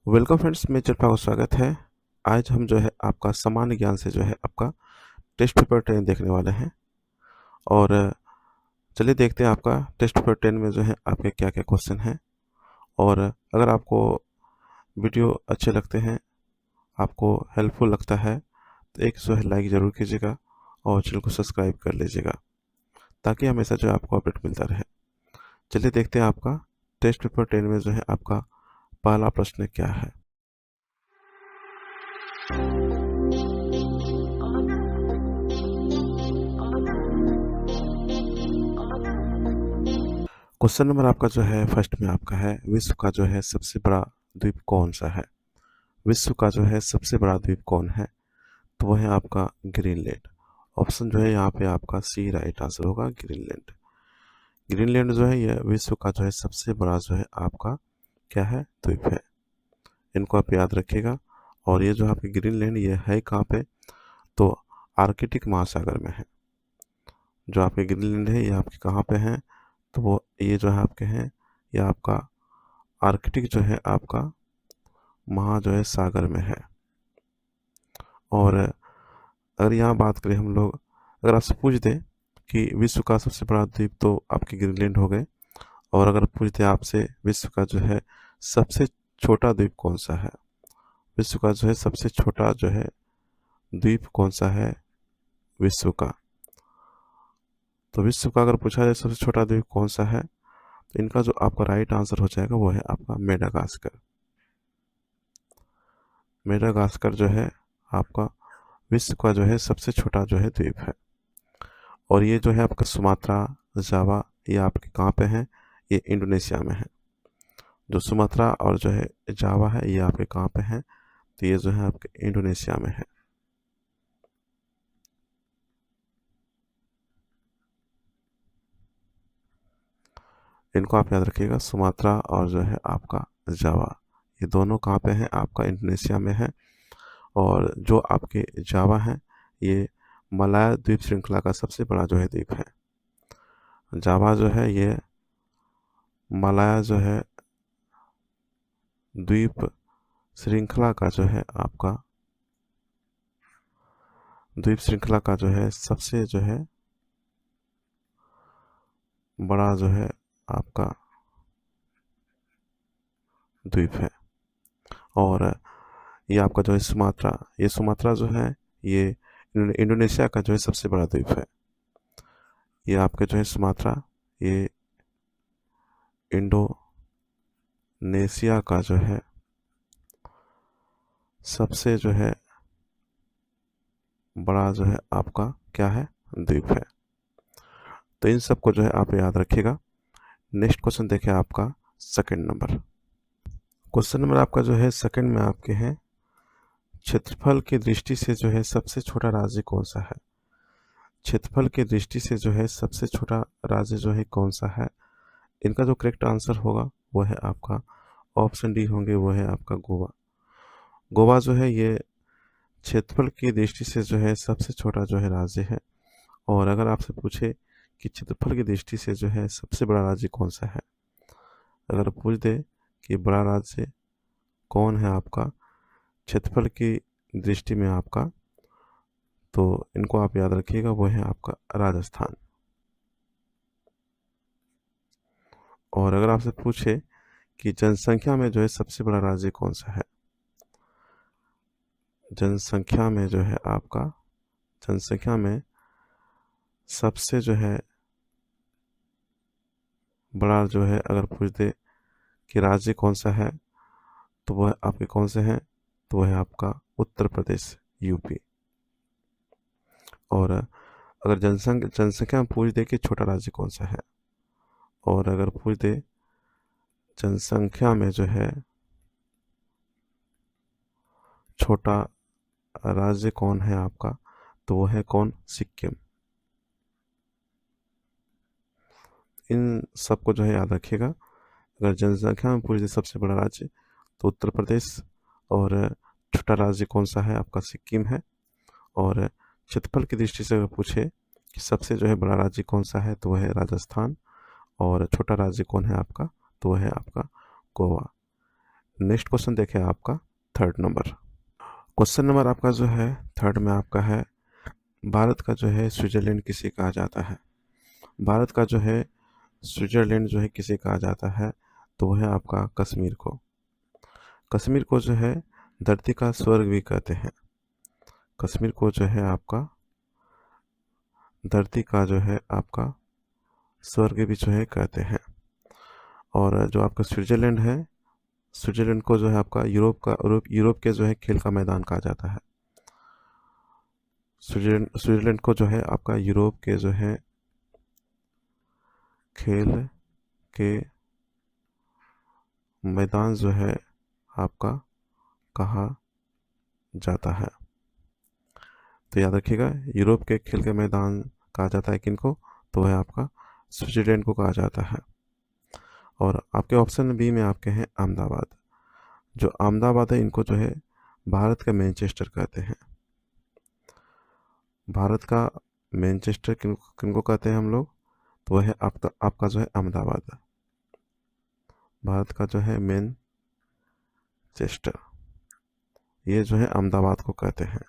Welcome friends, मैं चिल्पा का स्वागत है। आज हम जो है आपका सामान्य ज्ञान से जो है आपका टेस्ट पेपर 10 देखने वाले हैं। और चलिए देखते हैं आपका टेस्ट पेपर 10 में जो है आपके क्या क्या क्वेश्चन हैं। और अगर आपको वीडियो अच्छे लगते हैं, आपको हेल्पफुल लगता है, तो एक जो है लाइक ज़रूर कीजिएगा और चैनल को सब्सक्राइब कर लीजिएगा, ताकि हमेशा जो है आपको अपडेट मिलता रहे। चलिए देखते हैं आपका टेस्ट पेपर 10 में जो है आपका पहला प्रश्न क्या है। क्वेश्चन नंबर आपका जो है फर्स्ट में आपका है, विश्व का जो है सबसे बड़ा द्वीप कौन सा है। विश्व का जो है सबसे बड़ा द्वीप कौन है, तो वह है आपका ग्रीनलैंड। ऑप्शन जो है यहाँ पे आपका सी राइट आंसर होगा, ग्रीनलैंड। ग्रीनलैंड जो है यह विश्व का जो है सबसे बड़ा जो है आपका क्या है, द्वीप है। इनको आप याद रखिएगा। और ये जो आपकी ग्रीनलैंड ये है कहाँ पे, तो आर्कटिक महासागर में है। जो आपके ग्रीनलैंड है ये आपके कहाँ पे है, तो वो ये जो है आपके हैं, ये आपका आर्कटिक जो है आपका जो है सागर में है। और अगर यहाँ बात करें हम लोग, अगर आपसे पूछ दें कि विश्व का सबसे बड़ा द्वीप, तो आपके ग्रीनलैंड हो गए। और अगर पूछ दें आपसे विश्व का जो है सबसे छोटा द्वीप कौन सा है, विश्व का जो है सबसे छोटा जो है द्वीप कौन सा है विश्व का, तो विश्व का अगर पूछा जाए सबसे छोटा द्वीप कौन सा है, तो इनका जो आपका राइट आंसर हो जाएगा वो है आपका मेडागास्कर। मेडागास्कर जो है आपका विश्व का जो है सबसे छोटा जो है द्वीप है। और ये जो है आपका सुमात्रा, जावा, ये आपके कहाँ पे हैं, ये इंडोनेशिया में है। जो सुमात्रा और जो है जावा है ये आपके कहाँ पे हैं, तो ये जो है आपके इंडोनेशिया में है। इनको आप याद रखिएगा, सुमात्रा और जो है आपका जावा, ये दोनों कहाँ पे हैं, आपका इंडोनेशिया में है। और जो आपके जावा है ये मलाया द्वीप श्रृंखला का सबसे बड़ा जो है द्वीप है। जावा जो है ये मलाया जो है द्वीप श्रृंखला का जो है आपका द्वीप श्रृंखला का जो है सबसे जो है बड़ा जो है आपका द्वीप है। और ये आपका जो है सुमात्रा, ये सुमात्रा जो है ये इंडोनेशिया का जो है सबसे बड़ा द्वीप है। ये आपके जो है सुमात्रा, ये इंडोनेशिया का जो है सबसे जो है बड़ा जो है आपका क्या है, द्वीप है। तो इन सबको जो है आप याद रखिएगा। नेक्स्ट क्वेश्चन देखें आपका सेकंड नंबर। क्वेश्चन नंबर आपका जो है सेकंड में आपके हैं, क्षेत्रफल की दृष्टि से जो है सबसे छोटा राज्य कौन सा है। क्षेत्रफल की दृष्टि से जो है सबसे छोटा राज्य जो है कौन सा है, इनका जो करेक्ट आंसर होगा वो है आपका ऑप्शन डी होंगे, वो है आपका गोवा। गोवा जो है ये क्षेत्रफल की दृष्टि से जो है सबसे छोटा जो है राज्य है। और अगर आपसे पूछे कि क्षेत्रफल की दृष्टि से जो है सबसे बड़ा राज्य कौन सा है, अगर पूछ दे कि बड़ा राज्य कौन है आपका क्षेत्रफल की दृष्टि में आपका, तो इनको आप याद रखिएगा, वो है आपका राजस्थान। और अगर आपसे पूछे कि जनसंख्या में जो है सबसे बड़ा राज्य कौन सा है, जनसंख्या में जो है आपका, जनसंख्या में सबसे जो है बड़ा जो है अगर पूछ दे कि राज्य कौन सा है, तो वह आपके कौन से हैं, तो वह है आपका उत्तर प्रदेश, यूपी। और अगर जनसंख्या में पूछ दे कि छोटा राज्य कौन सा है, और अगर पूछ दे जनसंख्या में जो है छोटा राज्य कौन है आपका, तो वो है कौन, सिक्किम। इन सबको जो है याद रखिएगा। अगर जनसंख्या में पूछ दे सबसे बड़ा राज्य, तो उत्तर प्रदेश। और छोटा राज्य कौन सा है, आपका सिक्किम है। और क्षेत्रफल की दृष्टि से अगर पूछे कि सबसे जो है बड़ा राज्य कौन सा है, तो वह है राजस्थान। और छोटा राज्य कौन है आपका, तो वह है आपका गोवा। नेक्स्ट क्वेश्चन देखें आपका थर्ड नंबर। क्वेश्चन नंबर आपका जो है थर्ड में आपका है, भारत का जो है स्विट्जरलैंड किसे कहा जाता है। भारत का जो है स्विट्जरलैंड जो है किसे कहा जाता है, तो वह है आपका कश्मीर को। कश्मीर को जो है धरती का स्वर्ग भी कहते हैं। कश्मीर को जो है आपका धरती का जो है आपका स्वर्ग भी जो है कहते हैं। और जो आपका स्विट्जरलैंड है, स्विट्जरलैंड को जो है आपका यूरोप के जो है खेल का मैदान कहा जाता है। स्विट्जरलैंड को जो है आपका यूरोप के जो है खेल के मैदान जो है आपका कहा जाता है। तो याद रखिएगा, यूरोप के खेल के मैदान कहा जाता है किनको, तो वह आपका स्विट्जरलैंड को कहा जाता है। और आपके ऑप्शन बी में आपके हैं अहमदाबाद। जो अहमदाबाद है इनको जो है भारत का मैनचेस्टर कहते हैं। भारत का मैनचेस्टर किनको कहते हैं हम लोग, तो वह है आपका जो है अहमदाबाद। भारत का जो है मैनचेस्टर, ये जो है अहमदाबाद को कहते हैं।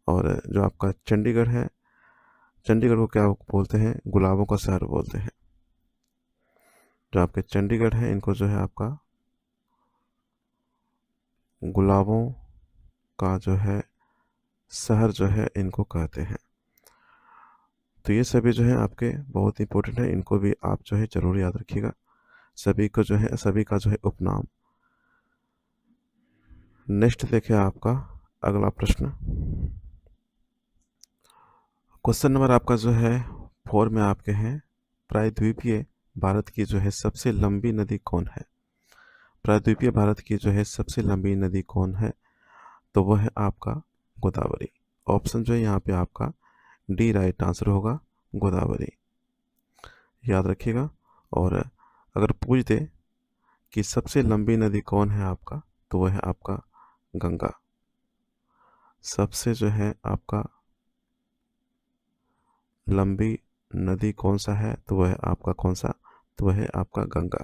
और जो आपका चंडीगढ़ है, चंडीगढ़ को क्या बोलते हैं, गुलाबों का शहर बोलते हैं। जो आपके चंडीगढ़ है इनको जो है आपका गुलाबों का जो है शहर जो है इनको कहते हैं। तो ये सभी जो है आपके बहुत इंपॉर्टेंट है, इनको भी आप जो है जरूर याद रखिएगा। सभी को जो है सभी का जो है उपनाम। नेक्स्ट देखिए आपका अगला प्रश्न। क्वेश्चन नंबर आपका जो है 4 में आपके हैं, प्रायद्वीपीय भारत की जो है सबसे लंबी नदी कौन है। प्रायद्वीपीय भारत की जो है सबसे लंबी नदी कौन है, तो वह है आपका गोदावरी। ऑप्शन जो है यहाँ पे आपका डी राइट आंसर होगा, गोदावरी। याद रखिएगा। और अगर पूछ दे कि सबसे लंबी नदी कौन है आपका, तो वह है आपका गंगा। सबसे जो है आपका लंबी नदी कौन सा है, तो वह है आपका कौन सा, तो वह है आपका गंगा।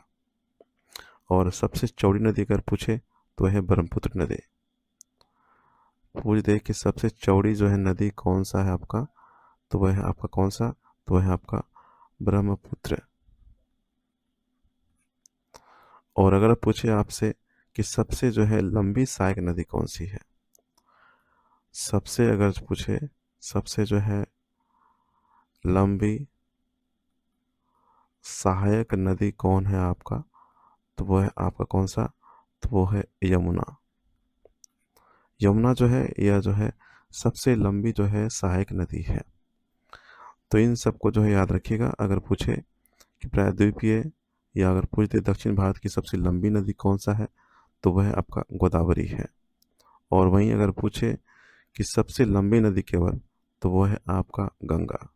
और सबसे चौड़ी नदी अगर पूछे तो वह है ब्रह्मपुत्र नदी। पूछ दे कि सबसे चौड़ी जो है नदी कौन सा है आपका, तो वह है आपका कौन सा, तो वह है आपका ब्रह्मपुत्र। और अगर पूछे आपसे कि सबसे जो है लंबी सहायक नदी कौन सी है, सबसे अगर पूछे सबसे जो है लंबी सहायक नदी कौन है आपका, तो वो है आपका कौन सा, तो वो है यमुना। यमुना जो है यह जो है सबसे लंबी जो है सहायक नदी है। तो इन सबको जो है याद रखिएगा। अगर पूछे कि प्रायद्वीपीय या अगर पूछ दे दक्षिण भारत की सबसे लंबी नदी कौन सा है, तो वह आपका गोदावरी है। और वहीं अगर पूछे कि सबसे लंबी नदी केवल, तो वो है आपका गंगा।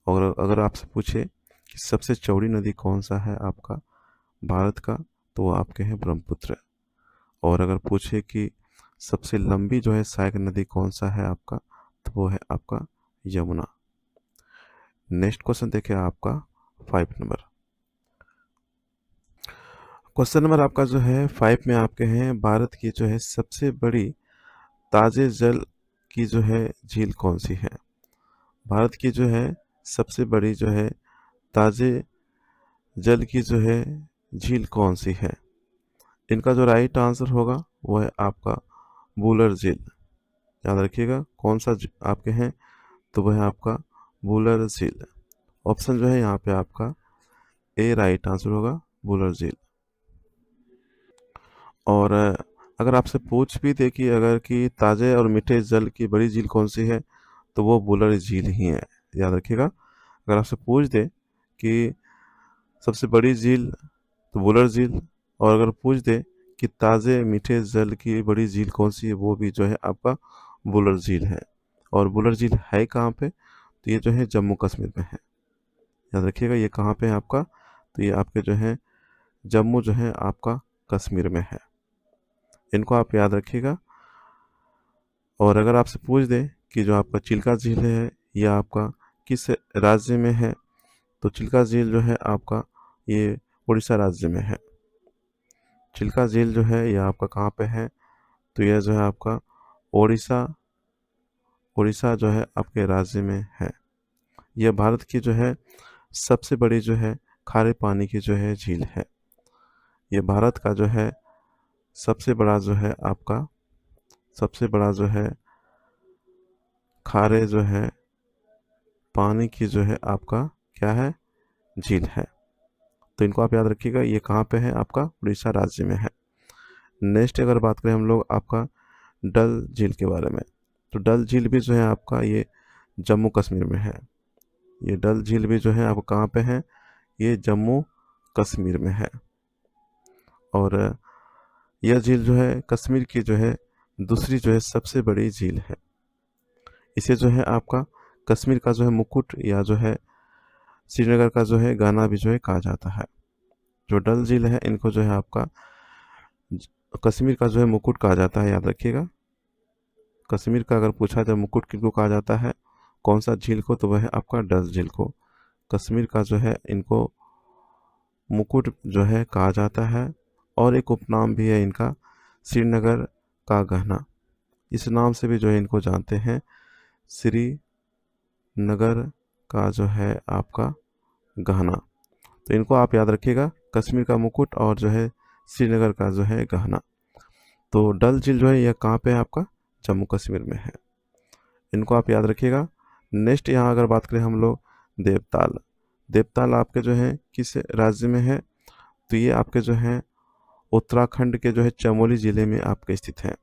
और अगर आपसे पूछे कि सबसे चौड़ी नदी कौन सा है आपका भारत का, तो वो आपके हैं ब्रह्मपुत्र। और अगर पूछे कि सबसे लंबी जो है सहायक नदी कौन सा है आपका, तो वो है आपका यमुना। नेक्स्ट क्वेश्चन देखिए आपका 5 नंबर। क्वेश्चन नंबर आपका जो है 5 में आपके हैं, भारत की जो है सबसे बड़ी ताजे जल की जो है झील कौन सी है। भारत की जो है सबसे बड़ी जो है ताजे जल की जो है झील कौन सी है। इनका जो राइट आंसर होगा वो है आपका वुलर झील। याद रखिएगा कौन सा आपके हैं, तो वह है आपका वुलर झील। ऑप्शन जो है यहाँ पे आपका ए राइट आंसर होगा, वुलर झील। और अगर आपसे पूछ भी दे कि अगर कि ताज़े और मीठे जल की बड़ी झील कौन सी है, तो वो वुलर झील ही है। याद रखिएगा। अगर आपसे पूछ दे कि सबसे बड़ी झील, तो वुलर झील। और अगर पूछ दे कि ताज़े मीठे जल की बड़ी झील कौन सी है, वो भी जो है आपका वुलर झील है। और वुलर झील है कहाँ पे, तो ये जो है जम्मू कश्मीर में है। याद रखिएगा ये कहाँ पे है आपका, तो ये आपके जो है जम्मू जो है आपका कश्मीर में है। इनको आप याद रखिएगा। और अगर आपसे पूछ दे कि जो आपका चिल्का झील है या आपका किस राज्य में है, तो चिल्का झील जो है आपका ये उड़ीसा राज्य में है। चिल्का झील जो है यह आपका कहाँ पे है, तो यह जो है आपका उड़ीसा उड़ीसा जो है आपके राज्य में है। यह भारत की जो है सबसे बड़ी जो है खारे पानी की जो है झील है। यह भारत का जो है सबसे बड़ा जो है आपका सबसे बड़ा जो है खारे जो है पानी की जो है आपका क्या है, झील है। तो इनको आप याद रखिएगा, ये कहाँ पे है, आपका उड़ीसा राज्य में है। नेक्स्ट अगर बात करें हम लोग आपका डल झील के बारे में, तो डल झील भी जो है आपका ये जम्मू कश्मीर में है। ये डल झील भी जो है आपको कहाँ पे है, ये जम्मू कश्मीर में है। और यह झील जो है कश्मीर की जो है दूसरी जो है सबसे बड़ी झील है। इसे जो है आपका कश्मीर का जो है मुकुट या जो है श्रीनगर का जो है गाना भी जो है कहा जाता है। जो डल झील है इनको जो है आपका कश्मीर का जो है मुकुट कहा जाता है, याद रखिएगा। कश्मीर का अगर पूछा जाए मुकुट किनको कहा जाता है, कौन सा झील को, तो वह है आपका डल झील को। कश्मीर का जो है इनको मुकुट जो है कहा जाता है। और एक उपनाम भी है इनका, श्रीनगर का गहना। इस नाम से भी जो है इनको जानते हैं, श्रीनगर का जो है आपका गहना। तो इनको आप याद रखिएगा, कश्मीर का मुकुट और जो है श्रीनगर का जो है गहना। तो डल झील जो है यह कहाँ पे है, आपका जम्मू कश्मीर में है। इनको आप याद रखिएगा। नेक्स्ट यहाँ अगर बात करें हम लोग देवताल। देवताल आपके जो है किस राज्य में है, तो ये आपके जो है उत्तराखंड के जो है चमोली ज़िले में आपके स्थित है।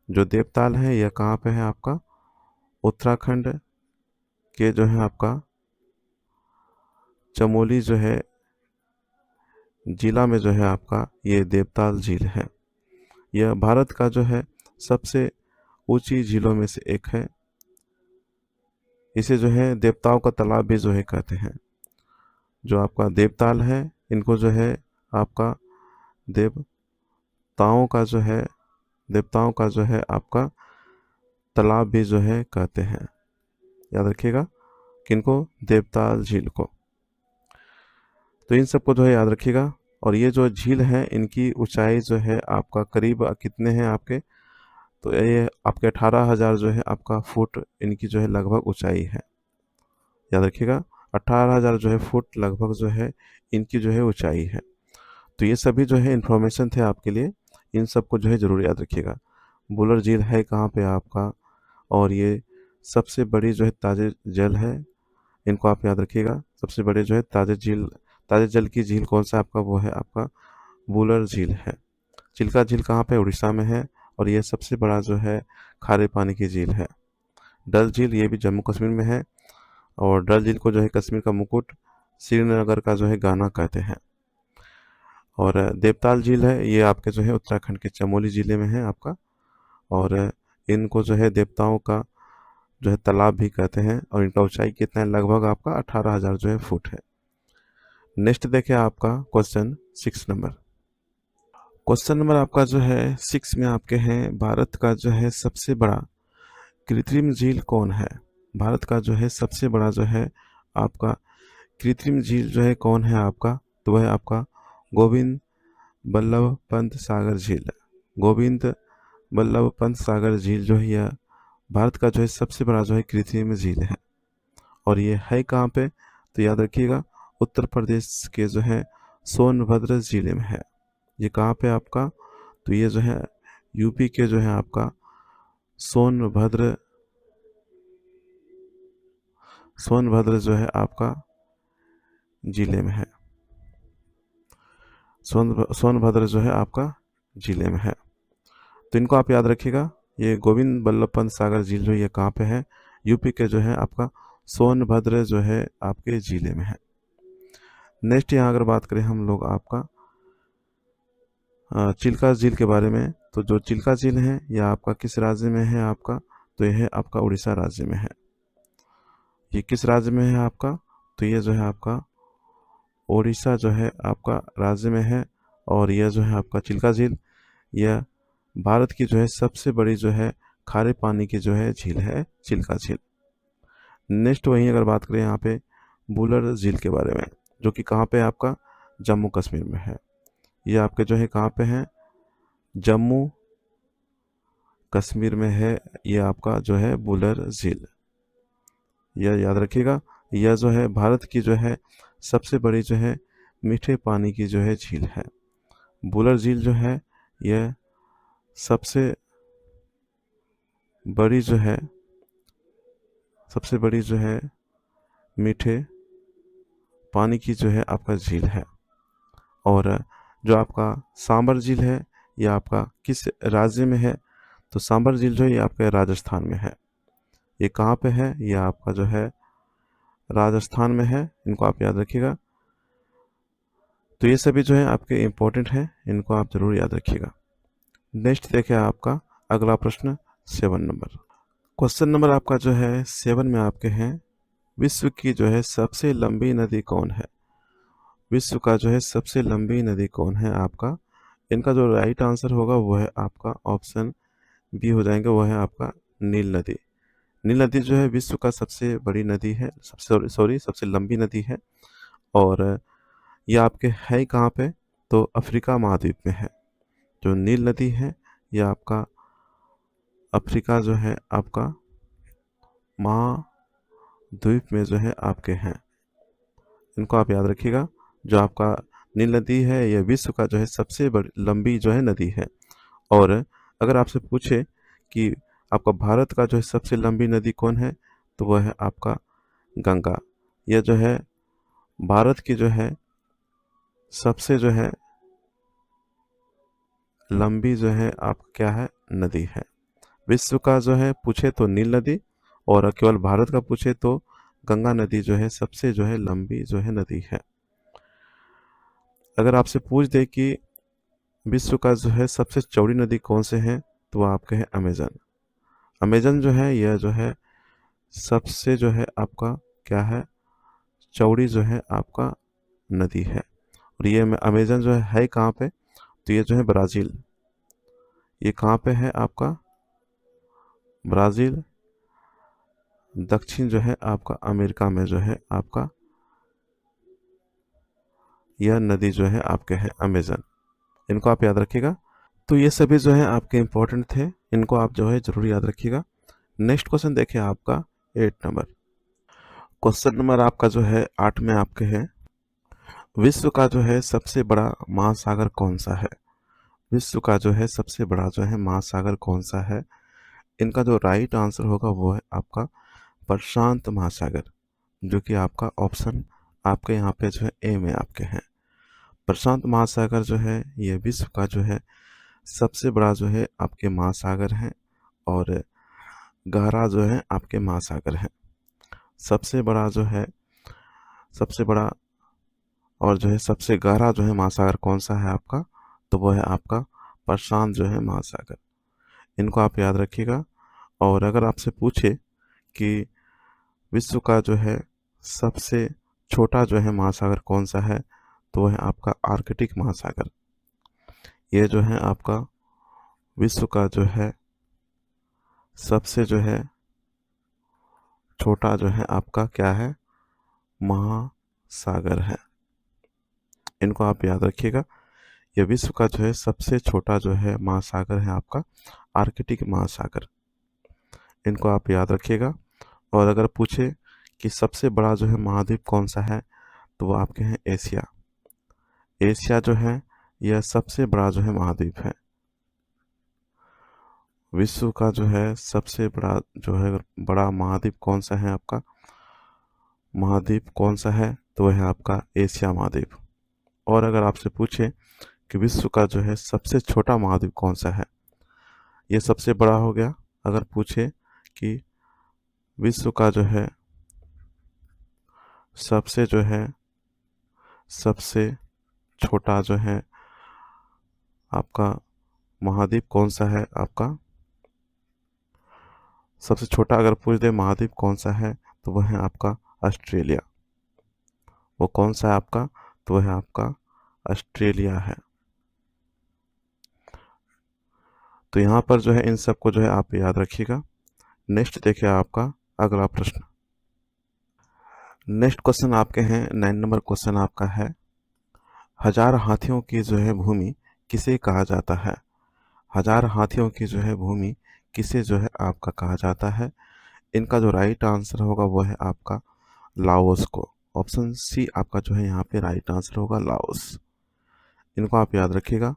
जो देवताल है यह कहाँ पे है, आपका उत्तराखंड के जो है आपका चमोली जो है जिला में जो है आपका ये देवताल झील है। यह भारत का जो है सबसे ऊंची झीलों में से एक है। इसे जो है देवताओं का तालाब भी जो है कहते हैं। जो आपका देवताल है इनको जो है आपका देवताओं का जो है देवताओं का जो है आपका तालाब भी जो है कहते हैं। याद रखिएगा किनको, देवताल झील को। तो इन सबको जो है याद रखिएगा। और ये जो झील है इनकी ऊंचाई जो है आपका करीब कितने हैं आपके, तो ये आपके 18,000 जो है आपका फुट इनकी जो है लगभग ऊंचाई है। याद रखिएगा 18,000 जो है फुट लगभग जो है इनकी जो है ऊंचाई है। तो ये सभी जो है इन्फॉर्मेशन थे आपके लिए, इन सबको जो है ज़रूर याद रखिएगा। बुलर झील है कहाँ पे आपका, और ये सबसे बड़ी जो है ताजे जल है, इनको आप याद रखिएगा। सबसे बड़े जो है ताजे जल की झील कौन सा आपका, वो है आपका बुलर झील है। चिल्का झील कहाँ पे, उड़ीसा में है। और ये सबसे बड़ा जो है खारे पानी की झील है। डल झील ये भी जम्मू कश्मीर में है। और डल झील को जो है कश्मीर का मुकुट, श्रीनगर का जो है गाना कहते हैं। और देवताल झील है ये आपके जो है उत्तराखंड के चमोली ज़िले में है आपका। और इनको जो है देवताओं का जो है तालाब भी कहते हैं। और इनका ऊंचाई कितना है, लगभग आपका 18,000 जो है फुट है। नेक्स्ट देखें आपका क्वेश्चन 6 नंबर। क्वेश्चन नंबर आपका जो है 6 में आपके हैं, भारत का जो है सबसे बड़ा कृत्रिम झील कौन है। भारत का जो है सबसे बड़ा जो है आपका कृत्रिम झील जो है कौन है आपका, तो वह है आपका गोविंद बल्लभ पंत सागर झील। गोविंद बल्लभ पंत सागर झील जो है यह भारत का जो है सबसे बड़ा जो है कृत्रिम झील है। और ये है कहाँ पे, तो याद रखिएगा उत्तर प्रदेश के जो है सोनभद्र जिले में है। ये कहाँ पे आपका, तो ये जो है यूपी के जो है आपका सोनभद्र जो है आपका जिले में है। सोनभद्र जो है आपका जिले में है। तो इनको आप याद रखिएगा। ये गोविंद बल्लभ पंत सागर झील जो ये कहाँ पे है, यूपी के जो है आपका सोनभद्र जो है आपके जिले में है। नेक्स्ट यहाँ अगर बात करें हम लोग आपका चिल्का झील के बारे में, तो जो चिल्का झील है यह आपका किस राज्य में है आपका, तो यह है आपका उड़ीसा राज्य में है। ये किस राज्य में है आपका, तो ये जो है आपका उड़ीसा जो है आपका राज्य में है। और यह जो है आपका चिल्का झील यह भारत की जो है सबसे बड़ी जो है खारे पानी की जो है झील है, चिल्का झील। नेक्स्ट वहीं अगर बात करें यहाँ पे बुलर झील के बारे में, जो कि कहाँ पे आपका जम्मू कश्मीर में है। ये आपके जो है कहाँ पे हैं, जम्मू कश्मीर में है। ये आपका जो है बुलर झील, यह याद रखिएगा। यह जो है भारत की जो है सबसे बड़ी जो है मीठे पानी की जो है झील है। बुलर झील जो है यह सबसे बड़ी जो है मीठे पानी की जो है आपका झील है। और जो आपका सांबर झील है यह आपका किस राज्य में है, तो सांबर झील जो है ये आपके राजस्थान में है। ये कहाँ पे है, ये आपका जो है राजस्थान में है। इनको आप याद रखिएगा। तो ये सभी जो है आपके इम्पोर्टेंट हैं, इनको आप जरूर याद रखिएगा। नेक्स्ट देखिए आपका अगला प्रश्न 7 नंबर। क्वेश्चन नंबर आपका जो है 7 में आपके हैं, विश्व की जो है सबसे लंबी नदी कौन है। विश्व का जो है सबसे लंबी नदी कौन है आपका। इनका जो राइट आंसर होगा वो है आपका ऑप्शन बी हो जाएंगे, वो है आपका नील नदी। नील नदी जो है विश्व का सबसे बड़ी नदी है, सबसे लंबी नदी है। और ये आपके है कहाँ पे, तो अफ्रीका महाद्वीप में है। जो नील नदी है यह आपका अफ्रीका जो है आपका महाद्वीप में जो है आपके हैं। इनको आप याद रखिएगा। जो आपका नील नदी है यह विश्व का जो है सबसे बड़ी लंबी जो है नदी है। और अगर आपसे पूछे कि आपका भारत का जो है सबसे लंबी नदी कौन है, तो वह है आपका गंगा। यह जो है भारत की जो है सबसे जो है लंबी जो है आप क्या है नदी है। विश्व का जो है पूछे तो नील नदी, और केवल भारत का पूछे तो गंगा नदी जो है सबसे जो है लंबी जो है नदी है। अगर आपसे पूछ दे कि विश्व का जो है सबसे चौड़ी नदी कौन से है, तो वह आपके है अमेजन। अमेजन जो है यह जो है सबसे जो है आपका क्या है चौड़ी जो है आपका नदी है। और ये अमेजन जो है कहाँ पे, तो ये जो है ब्राज़ील। ये कहाँ पे है आपका ब्राज़ील, दक्षिण जो है आपका अमेरिका में जो है आपका यह नदी जो है आपके है अमेजन। इनको आप याद रखिएगा। तो ये सभी जो है आपके इम्पोर्टेंट थे, इनको आप जो है जरूर याद रखिएगा। नेक्स्ट क्वेश्चन देखिए आपका 8 नंबर। क्वेश्चन नंबर आपका जो है 8 में आपके है, विश्व का जो है सबसे बड़ा महासागर कौन सा है। विश्व का जो है सबसे बड़ा जो है महासागर कौन सा है। इनका जो राइट आंसर होगा वो है आपका प्रशांत महासागर, जो कि आपका ऑप्शन आपके यहाँ पे जो है ए में आपके हैं। प्रशांत महासागर जो है ये विश्व का जो है सबसे बड़ा जो है आपके महासागर है। और गहरा जो है आपके महासागर है। सबसे बड़ा जो है सबसे बड़ा और जो है सबसे गहरा जो है महासागर कौन सा है आपका, तो वो है आपका प्रशांत जो है महासागर। इनको आप याद रखिएगा। और अगर आपसे पूछे कि विश्व का जो है सबसे छोटा जो है महासागर कौन सा है, तो वह है आपका आर्कटिक महासागर। ये जो है आपका विश्व का जो है सबसे जो है छोटा जो है आपका क्या है महासागर है। इनको आप याद रखिएगा। यह विश्व का जो है सबसे छोटा जो है महासागर है आपका आर्कटिक महासागर। इनको आप याद रखिएगा। और अगर पूछे कि सबसे बड़ा जो है महाद्वीप कौन सा है, तो वो आपके हैं एशिया। एशिया जो है यह सबसे बड़ा जो है महाद्वीप है। विश्व का जो है सबसे बड़ा जो है बड़ा महाद्वीप कौन सा है आपका, महाद्वीप कौन सा है, तो वह है आपका एशिया महाद्वीप। और अगर आपसे पूछे कि विश्व का जो है सबसे छोटा महाद्वीप कौन सा है, ये सबसे बड़ा हो गया। अगर पूछे कि विश्व का जो है सबसे छोटा जो है आपका महाद्वीप कौन सा है, आपका सबसे छोटा अगर पूछ दे महाद्वीप कौन सा है, तो वह है आपका ऑस्ट्रेलिया। वो कौन सा है आपका, तो वह है आपका ऑस्ट्रेलिया है। तो यहाँ पर जो है इन सबको जो है आप याद रखिएगा। नेक्स्ट देखिए आपका अगला प्रश्न। नेक्स्ट क्वेश्चन आपके हैं 9 नंबर क्वेश्चन आपका है, हजार हाथियों की जो है भूमि किसे कहा जाता है? हजार हाथियों की जो है भूमि किसे जो है आपका कहा जाता है? इनका जो राइट आंसर होगा वो है आपका लाओस को। ऑप्शन सी आपका जो है यहाँ पे राइट आंसर होगा, लाओस। इनको आप याद रखिएगा।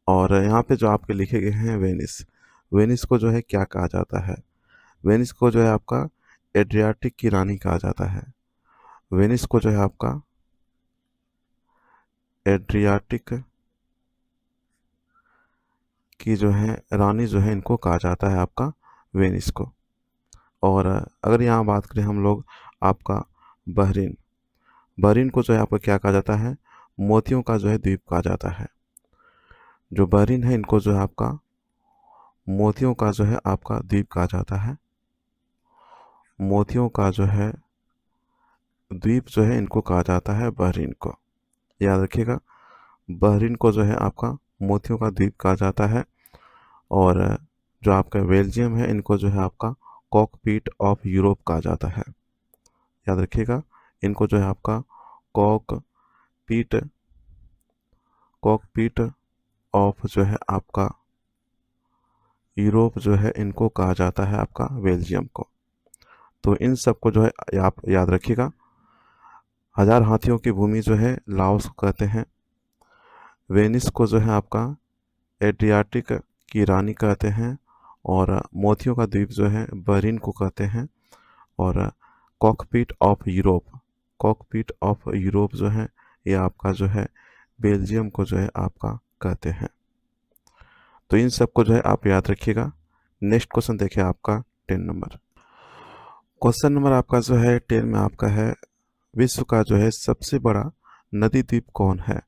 और यहाँ पे जो आपके लिखे गए हैं वेनिस, वेनिस को जो है क्या कहा जाता है? वेनिस को जो है आपका एड्रियाटिक की रानी कहा जाता है। वेनिस को जो है आपका एड्रियाटिक की जो है रानी जो है इनको कहा जाता है आपका वेनिस को। और अगर यहाँ बात करें हम लोग आपका बहरीन, बहरीन को जो है आपको क्या कहा जाता है? मोतियों का जो है द्वीप कहा जाता है। जो बहरीन है इनको जो है आपका मोतियों का जो है आपका द्वीप कहा जाता है। मोतियों का जो है द्वीप जो है इनको कहा जाता है बहरीन को। याद रखिएगा, बहरीन को जो है आपका मोतियों का द्वीप कहा जाता है। और जो आपका बेल्जियम है इनको जो है आपका कॉकपीट ऑफ यूरोप कहा जाता है। याद रखिएगा, इनको जो है आपका कॉकपीट कॉकपीट ऑफ जो है आपका यूरोप जो है इनको कहा जाता है आपका बेल्जियम को। तो इन सब को जो है आप याद रखिएगा। हजार हाथियों की भूमि जो है लाओस को कहते हैं। वेनिस को जो है आपका एड्रियाटिक की रानी कहते हैं। और मोतियों का द्वीप जो है बहरीन को कहते हैं। और cockpit of Europe, cockpit of Europe जो है ये आपका जो है बेल्जियम को जो है आपका कहते हैं। तो इन सब को जो है आप याद रखिएगा। नेक्स्ट क्वेश्चन देखिए आपका 10 नंबर। क्वेश्चन नंबर आपका जो है 10 में आपका है, विश्व का जो है सबसे बड़ा नदी द्वीप कौन है?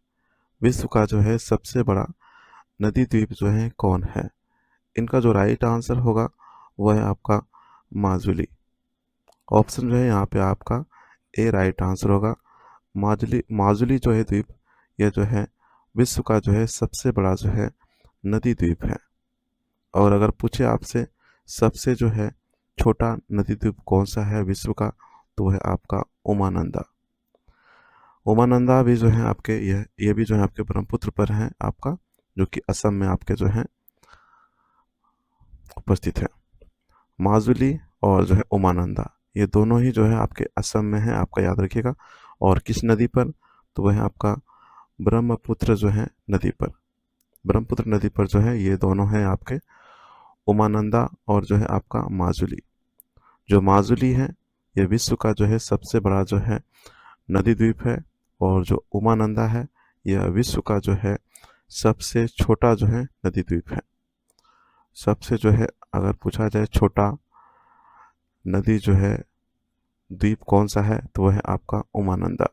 विश्व का जो है सबसे बड़ा नदी द्वीप जो है कौन है? इनका जो राइट आंसर होगा वह है आपका माजुली। ऑप्शन जो है यहाँ पे आपका ए राइट आंसर होगा। माजुली, माजुली जो है द्वीप, यह जो है विश्व का जो है सबसे बड़ा जो है नदी द्वीप है। और अगर पूछे आपसे सबसे जो है छोटा नदी द्वीप कौन सा है विश्व का, तो वह है आपका उमानंदा। उमानंदा भी जो है आपके ये भी जो है आपके ब्रह्मपुत्र पर है आपका, जो कि असम में आपके जो है उपस्थित है। माजुली और जो है उमानंदा ये दोनों ही जो है आपके असम में है, आपका याद रखिएगा। और किस नदी पर? तो वह है आपका ब्रह्मपुत्र जो है नदी पर। ब्रह्मपुत्र नदी पर जो है ये दोनों हैं आपके, उमानंदा और जो है आपका माजुली। जो माजुली है ये विश्व का जो है सबसे बड़ा जो है नदी द्वीप है। और जो उमानंदा है यह विश्व का जो है सबसे छोटा जो है नदी द्वीप है। सबसे जो है अगर पूछा जाए छोटा नदी जो है द्वीप कौन सा है, तो वह है आपका उमानंदा।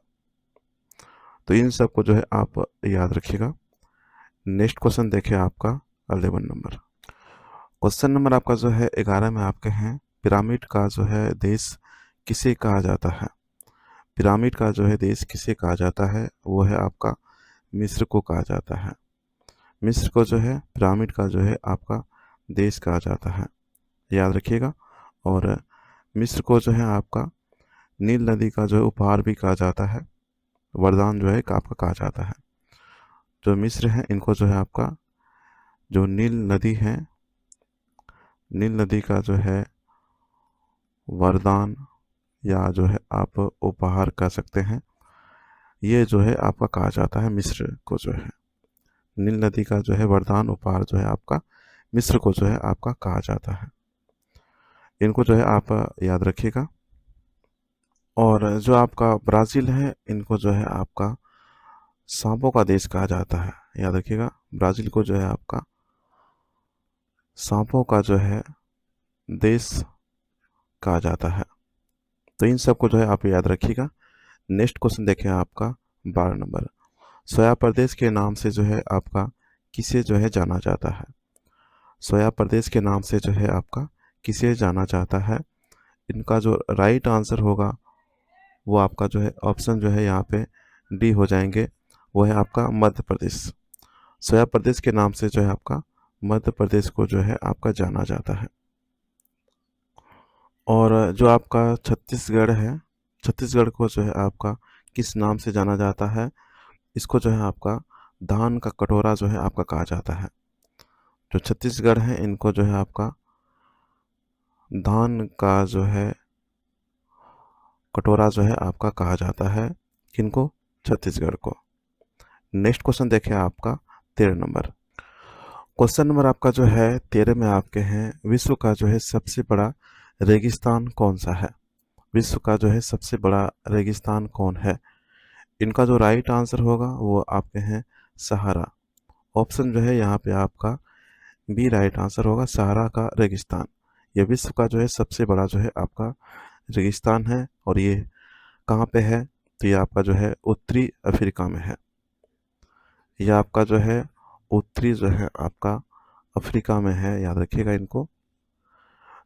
तो इन सब को जो है आप याद रखिएगा। नेक्स्ट क्वेश्चन देखिए आपका 11 नंबर। क्वेश्चन नंबर आपका जो है 11 में आपके हैं, पिरामिड का जो है देश किसे कहा जाता है? पिरामिड का जो है देश किसे कहा जाता है? वो है आपका मिस्र को कहा जाता है। मिस्र को जो है पिरामिड का जो है आपका देश कहा जाता है, याद रखिएगा। और मिस्र को जो है आपका नील नदी का जो है उपहार भी कहा जाता है, वरदान जो है आपका कहा जाता है। जो मिस्र है इनको जो है आपका जो नील नदी है, नील नदी का जो है वरदान या जो है आप उपहार कह सकते हैं, ये जो है आपका कहा जाता है मिस्र को जो है। नील नदी का जो है वरदान उपहार जो है आपका मिस्र को जो है आपका कहा जाता है। इनको जो है आप याद रखिएगा। और जो आपका ब्राज़ील है इनको जो है आपका सांपों का देश कहा जाता है, याद रखिएगा। ब्राज़ील को जो है आपका सांपों का जो है देश कहा जाता है। तो इन सब को जो है आप याद रखिएगा। नेक्स्ट क्वेश्चन देखें आपका 12 नंबर। सोया प्रदेश के नाम से जो है आपका किसे जो है जाना जाता है? सोया प्रदेश के नाम से जो है आपका किसे जाना जाता है? इनका जो राइट आंसर होगा वो आपका जो है ऑप्शन जो है यहाँ पे डी हो जाएंगे, वो है आपका मध्य प्रदेश। सोया प्रदेश के नाम से जो है आपका मध्य प्रदेश को जो है आपका जाना जाता है। और जो आपका छत्तीसगढ़ है, छत्तीसगढ़ को जो है आपका किस नाम से जाना जाता है? इसको जो है आपका धान का कटोरा जो है आपका कहा जाता है। जो छत्तीसगढ़ है इनको जो है आपका धान का जो है कटोरा जो है आपका कहा जाता है। किनको? छत्तीसगढ़ को। नेक्स्ट क्वेश्चन देखें आपका 13 नंबर। क्वेश्चन नंबर आपका जो है 13 में आपके हैं, विश्व का जो है सबसे बड़ा रेगिस्तान कौन सा है? विश्व का जो है सबसे बड़ा रेगिस्तान कौन है? इनका जो राइट आंसर होगा वो आपके हैं सहारा। ऑप्शन जो है यहाँ पे आपका बी राइट आंसर होगा, सहारा का रेगिस्तान। ये विश्व का जो है सबसे बड़ा जो है आपका रेगिस्तान है। और ये कहाँ पे है? तो ये आपका जो है उत्तरी अफ्रीका में है। ये आपका जो है उत्तरी जो है आपका अफ्रीका में है, याद रखिएगा इनको,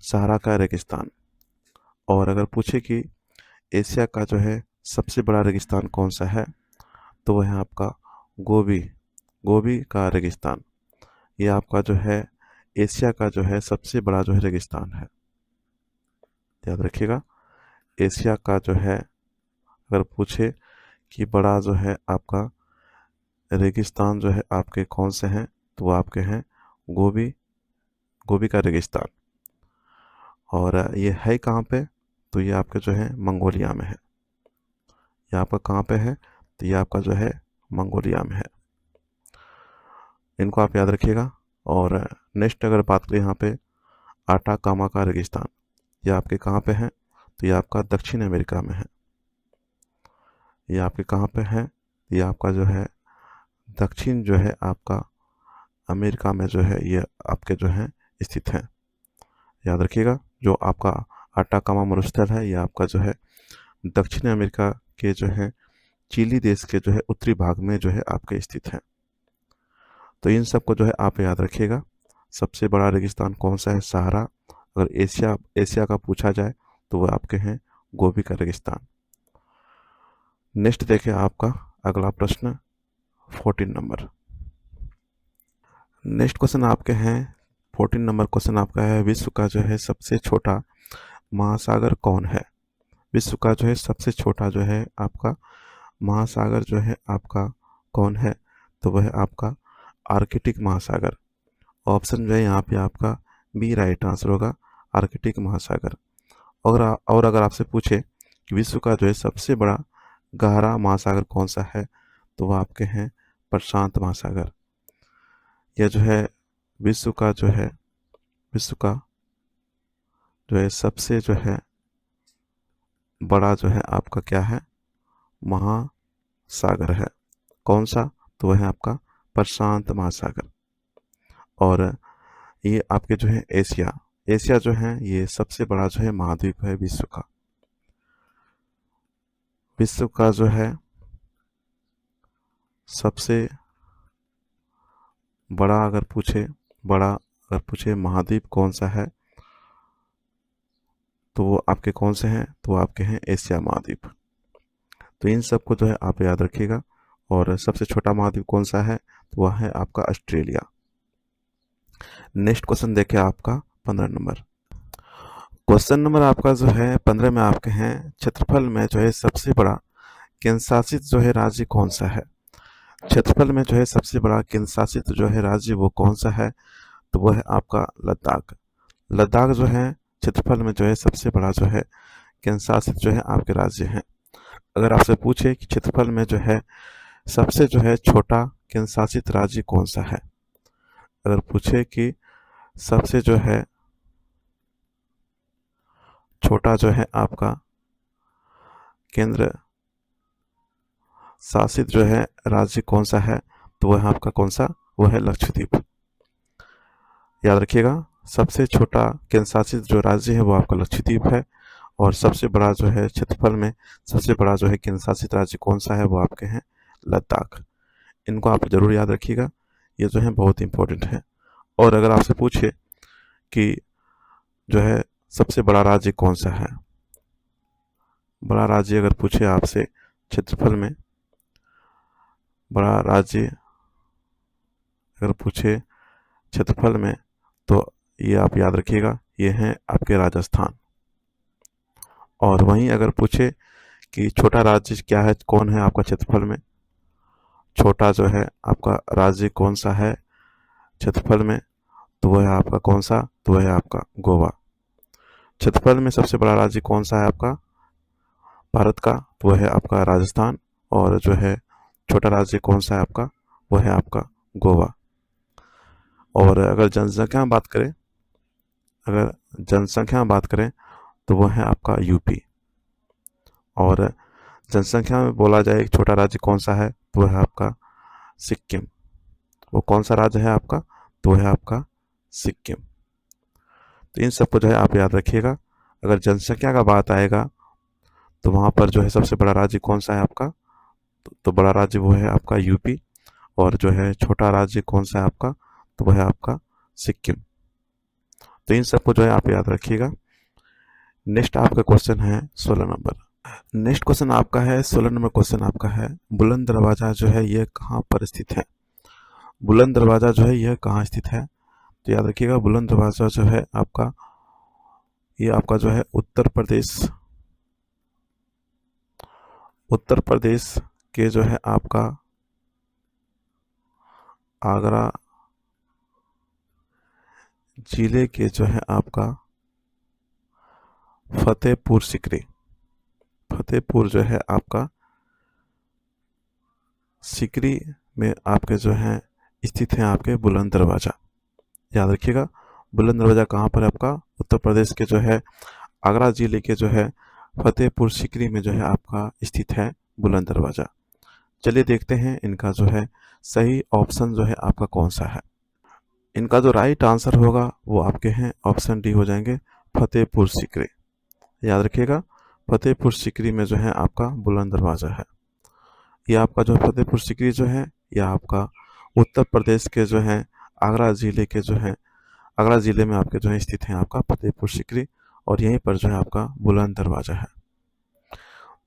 सहारा का रेगिस्तान। और अगर पूछे कि एशिया का जो है सबसे बड़ा रेगिस्तान कौन सा है, तो वह है आपका गोबी, गोबी का रेगिस्तान। ये आपका जो है एशिया का जो है सबसे बड़ा जो है रेगिस्तान है, याद रखिएगा। एशिया का जो है अगर पूछे कि बड़ा जो है आपका रेगिस्तान जो है आपके कौन से हैं, तो वो आपके हैं गोबी, गोबी का रेगिस्तान। और ये है कहाँ पे? तो ये आपके जो है मंगोलिया में है। ये आपका कहाँ पे है? तो ये आपका जो है मंगोलिया में है। इनको आप याद रखिएगा। और नेक्स्ट अगर बात करें यहाँ पे आटाकामा का रेगिस्तान, ये आपके कहाँ पे है? तो ये आपका दक्षिण अमेरिका में है। ये आपके कहाँ पे है? ये आपका जो है दक्षिण जो है आपका अमेरिका में जो है ये आपके जो है स्थित है, याद रखिएगा। जो आपका आटाकामा मरुस्थल है ये आपका जो है दक्षिण अमेरिका के जो है चिली देश के जो है उत्तरी भाग में जो है आपके स्थित है। तो इन सबको जो है आप याद रखिएगा। सबसे बड़ा रेगिस्तान कौन सा है? सहारा। अगर एशिया का पूछा जाए तो वह आपके हैं गोबी का रेगिस्तान। नेक्स्ट देखें आपका अगला प्रश्न 14 नंबर। नेक्स्ट क्वेश्चन आपके हैं 14 नंबर क्वेश्चन आपका है, विश्व का जो है सबसे छोटा महासागर कौन है? विश्व का जो है सबसे छोटा जो है आपका महासागर जो है आपका कौन है? तो वह है आपका आर्कटिक महासागर। ऑप्शन जो है यहाँ पे आपका बी राइट आंसर होगा, आर्कटिक महासागर। और अगर आपसे पूछे कि विश्व का जो है सबसे बड़ा गहरा महासागर कौन सा है, तो वह आपके हैं प्रशांत महासागर। यह जो है विश्व का जो है सबसे जो है बड़ा जो है आपका क्या है? महासागर है। कौन सा? तो वह है आपका प्रशांत महासागर। और ये आपके जो है एशिया जो है ये सबसे बड़ा जो है महाद्वीप है विश्व का। विश्व का जो है सबसे बड़ा अगर पूछे महाद्वीप कौन सा है, तो वो आपके कौन से हैं? तो वो आपके हैं एशिया महाद्वीप। तो इन सबको जो है आप याद रखिएगा। और सबसे छोटा महाद्वीप कौन सा है? तो वह है आपका ऑस्ट्रेलिया। नेक्स्ट क्वेश्चन देखें आपका 15 नंबर। क्वेश्चन नंबर आपका जो है 15 में आपके हैं, क्षेत्रफल में जो है सबसे बड़ा केंद्र शासित जो है राज्य कौन सा है? क्षेत्रफल में जो है सबसे बड़ा केंद्र शासित जो है राज्य वो कौन सा है? तो वो है आपका लद्दाख। लद्दाख जो है क्षेत्रफल में जो है सबसे बड़ा जो है केंद्र शासित जो है आपके राज्य हैं। अगर आपसे पूछे कि क्षेत्रफल में जो है सबसे जो है छोटा केंद्र शासित राज्य कौन सा है, अगर पूछे कि सबसे जो है छोटा जो है आपका केंद्र शासित जो है राज्य कौन सा है, तो वह आपका कौन सा? वह है लक्षद्वीप। याद रखिएगा, सबसे छोटा केंद्र शासित जो राज्य है वो आपका लक्षद्वीप है। और सबसे बड़ा जो है क्षेत्रफल में सबसे बड़ा जो है केंद्र शासित राज्य कौन सा है, वो आपके हैं लद्दाख। इनको आप जरूर याद रखिएगा, ये जो है बहुत इंपॉर्टेंट है। और अगर आपसे पूछे कि जो है सबसे बड़ा राज्य कौन सा है, बड़ा राज्य अगर पूछे आपसे क्षेत्रफल में, बड़ा राज्य अगर पूछे क्षेत्रफल में, तो ये आप याद रखिएगा, ये हैं आपके राजस्थान। और वहीं अगर पूछे कि छोटा राज्य क्या है, कौन है आपका क्षेत्रफल में, छोटा जो है आपका राज्य कौन सा है क्षेत्रफल में, तो वह है आपका कौन सा, तो वह है आपका गोवा। क्षेत्रफल में सबसे बड़ा राज्य कौन सा है आपका भारत का, तो वह है आपका राजस्थान। और जो है छोटा राज्य कौन सा है आपका, वह है आपका गोवा। और अगर जनसंख्या में बात करें तो वह है आपका यूपी। और जनसंख्या में बोला जाए एक छोटा राज्य कौन सा है, तो वह है आपका सिक्किम। वो कौन सा राज्य है आपका, तो वह है आपका सिक्किम। तो इन सबको जो है आप याद रखिएगा। अगर जनसंख्या का बात आएगा तो वहाँ पर जो है सबसे बड़ा राज्य कौन सा है आपका, तो बड़ा राज्य वो है आपका यूपी। और जो है छोटा राज्य कौन सा है आपका, तो वह है आपका सिक्किम। तो इन सबको जो है आप याद रखिएगा। नेक्स्ट आपका क्वेश्चन है 16 नंबर। नेक्स्ट क्वेश्चन आपका है 16 नंबर क्वेश्चन आपका है, बुलंद दरवाजा जो है यह कहाँ पर स्थित है। बुलंद दरवाजा जो है यह कहाँ स्थित है, तो याद रखिएगा बुलंद दरवाजा जो है आपका, ये आपका जो है उत्तर प्रदेश के जो है आपका आगरा जिले के जो है आपका फतेहपुर जो है आपका सिकरी में आपके जो है स्थित है आपके बुलंद दरवाजा। याद रखिएगा बुलंद दरवाजा कहाँ पर है आपका, उत्तर प्रदेश के जो है आगरा जिले के जो है फतेहपुर सिकरी में जो है आपका स्थित है बुलंद दरवाजा। चलिए देखते हैं इनका जो है सही ऑप्शन जो है आपका कौन सा है। इनका जो राइट आंसर होगा वो आपके हैं ऑप्शन डी हो जाएंगे, फतेहपुर सिकरी। याद रखिएगा फतेहपुर सिकरी में जो है आपका बुलंद दरवाजा है। ये आपका जो फतेहपुर सिकरी जो है यह आपका उत्तर प्रदेश के जो है आगरा जिले के जो है आगरा जिले में आपके जो है स्थित है आपका फतेहपुर सिकरी। और यहीं पर जो है आपका बुलंद दरवाजा है।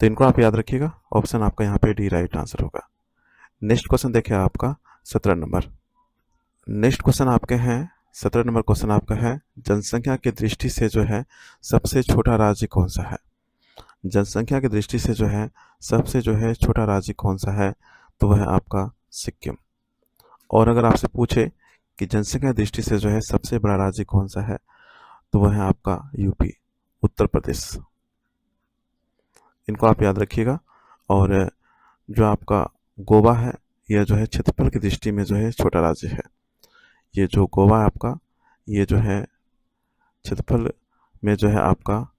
तो इनको आप याद रखिएगा, ऑप्शन आपका यहाँ पे डी राइट आंसर होगा। नेक्स्ट क्वेश्चन देखिए आपका 17 नंबर। नेक्स्ट क्वेश्चन आपके हैं 17 नंबर क्वेश्चन आपका है, जनसंख्या की दृष्टि से जो है सबसे छोटा राज्य कौन सा है। जनसंख्या की दृष्टि से जो है सबसे जो है छोटा राज्य कौन सा है, तो वह है आपका सिक्किम। और अगर आपसे पूछे कि जनसंख्या की दृष्टि से जो है सबसे बड़ा राज्य कौन सा है, तो वह है आपका यूपी, उत्तर प्रदेश। इनको आप याद रखिएगा। और जो आपका गोवा है यह जो है क्षेत्रफल की दृष्टि में जो है छोटा राज्य है। ये जो गोवा है आपका, ये जो है क्षेत्रफल में जो है आपका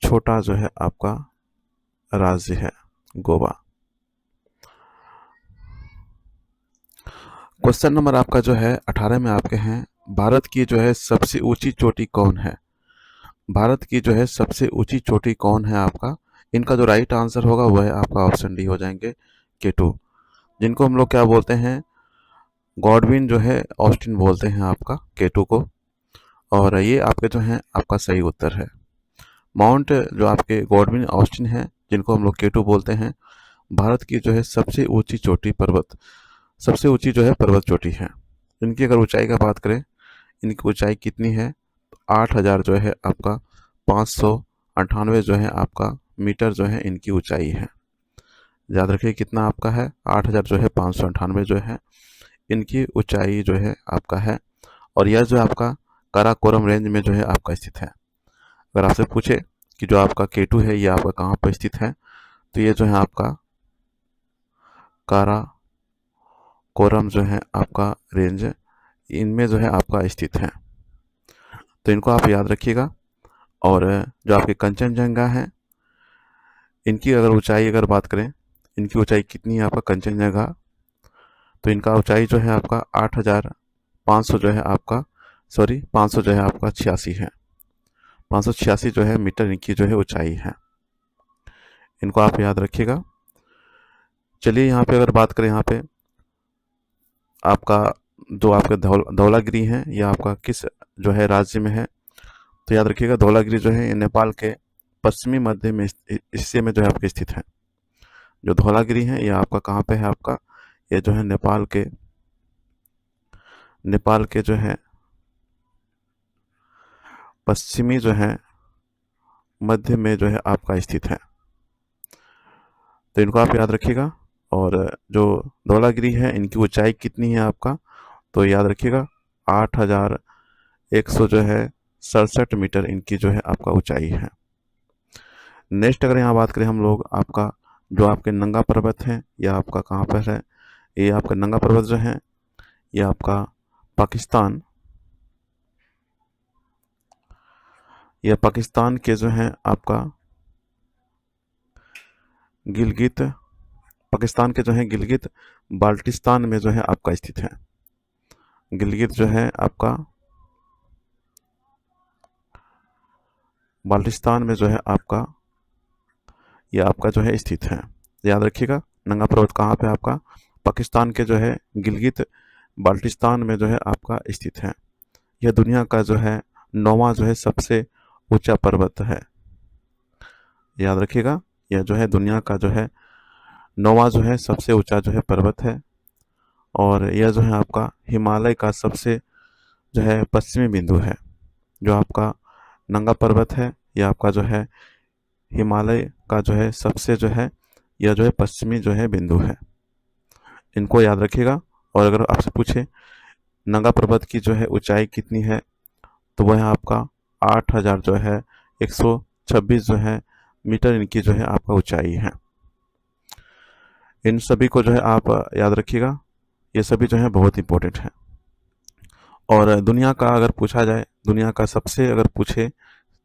छोटा जो है आपका राज्य है गोवा। क्वेश्चन नंबर आपका जो है 18 में आपके हैं, भारत की जो है सबसे ऊंची चोटी कौन है। भारत की जो है सबसे ऊंची चोटी कौन है आपका। इनका जो राइट आंसर होगा वह है आपका ऑप्शन डी हो जाएंगे, केटू, जिनको हम लोग क्या बोलते हैं, गॉडविन जो है ऑस्टिन बोलते हैं आपका केटू को। और ये आपके जो है आपका सही उत्तर है। माउंट जो आपके गॉडविन ऑस्टिन है, जिनको हम लोग केटू बोलते हैं, भारत की जो है सबसे ऊंची जो है पर्वत चोटी है। इनकी अगर ऊंचाई का बात करें, इनकी ऊंचाई कितनी है, 8,000 जो है आपका 598 जो है आपका मीटर जो है इनकी ऊंचाई है। याद रखिए कितना आपका है, 8,000 जो है 598 जो है इनकी ऊंचाई जो है आपका है। और यह जो आपका काराकोरम रेंज में जो है आपका स्थित है। अगर आपसे पूछे कि जो आपका केटू है ये आपका कहाँ पर स्थित है, तो ये जो है आपका काराकोरम जो है आपका रेंज इनमें जो है आपका स्थित है। तो इनको आप याद रखिएगा। और जो आपके कंचनजंगा हैं, इनकी अगर बात करें, इनकी ऊंचाई कितनी है आपका कंचनजंगा, तो इनका ऊंचाई जो है आपका 8,500 जो है आपका 500 जो है आपका 86 है, 586 जो है मीटर इनकी जो है ऊंचाई है। इनको आप याद रखिएगा। चलिए यहाँ पे अगर बात करें, यहाँ पे आपका जो आपके धौलागिरी है ये आपका किस जो है राज्य में है, तो याद रखिएगा धौलागिरी जो है ये नेपाल के पश्चिमी मध्य में हिस्से में जो है आपके स्थित है। जो धौलागिरी है ये आपका कहाँ पे है आपका, ये जो है नेपाल के जो है पश्चिमी जो है मध्य में जो है आपका स्थित है। तो इनको आप याद रखिएगा। और जो धौलागिरी है इनकी ऊंचाई कितनी है आपका, तो याद रखिएगा 8,100 जो है 67 मीटर इनकी जो है आपका ऊंचाई है। नेक्स्ट अगर यहाँ बात करें हम लोग आपका, जो आपके नंगा पर्वत हैं या आपका कहाँ पर है, ये आपका नंगा पर्वत जो है ये आपका पाकिस्तान, ये पाकिस्तान के जो है आपका गिलगित, पाकिस्तान के जो है गिलगित बाल्टिस्तान में जो है आपका स्थित है। गिलगित जो है आपका बाल्टिस्तान में जो है आपका ये आपका जो है स्थित है। याद रखिएगा नंगा पर्वत कहाँ पे आपका, पाकिस्तान के जो है गिलगित बाल्टिस्तान में जो है आपका स्थित है। यह दुनिया का जो है 9वां जो है सबसे ऊंचा पर्वत है। याद रखिएगा यह जो है दुनिया का जो है 9वां जो है सबसे ऊंचा जो है पर्वत है। और यह जो है आपका हिमालय का सबसे जो है पश्चिमी बिंदु है। जो आपका नंगा पर्वत है यह आपका जो है हिमालय का जो है सबसे जो है यह जो है पश्चिमी जो है बिंदु है। इनको याद रखिएगा। और अगर आपसे पूछे नंगा पर्वत की जो है ऊंचाई कितनी है, तो वह आपका 8,000 जो है 126 जो है मीटर इनकी जो है आपका ऊंचाई है। इन सभी को जो है आप याद रखिएगा, ये सभी जो है बहुत इंपॉर्टेंट है। और दुनिया का अगर पूछा जाए, दुनिया का सबसे अगर पूछे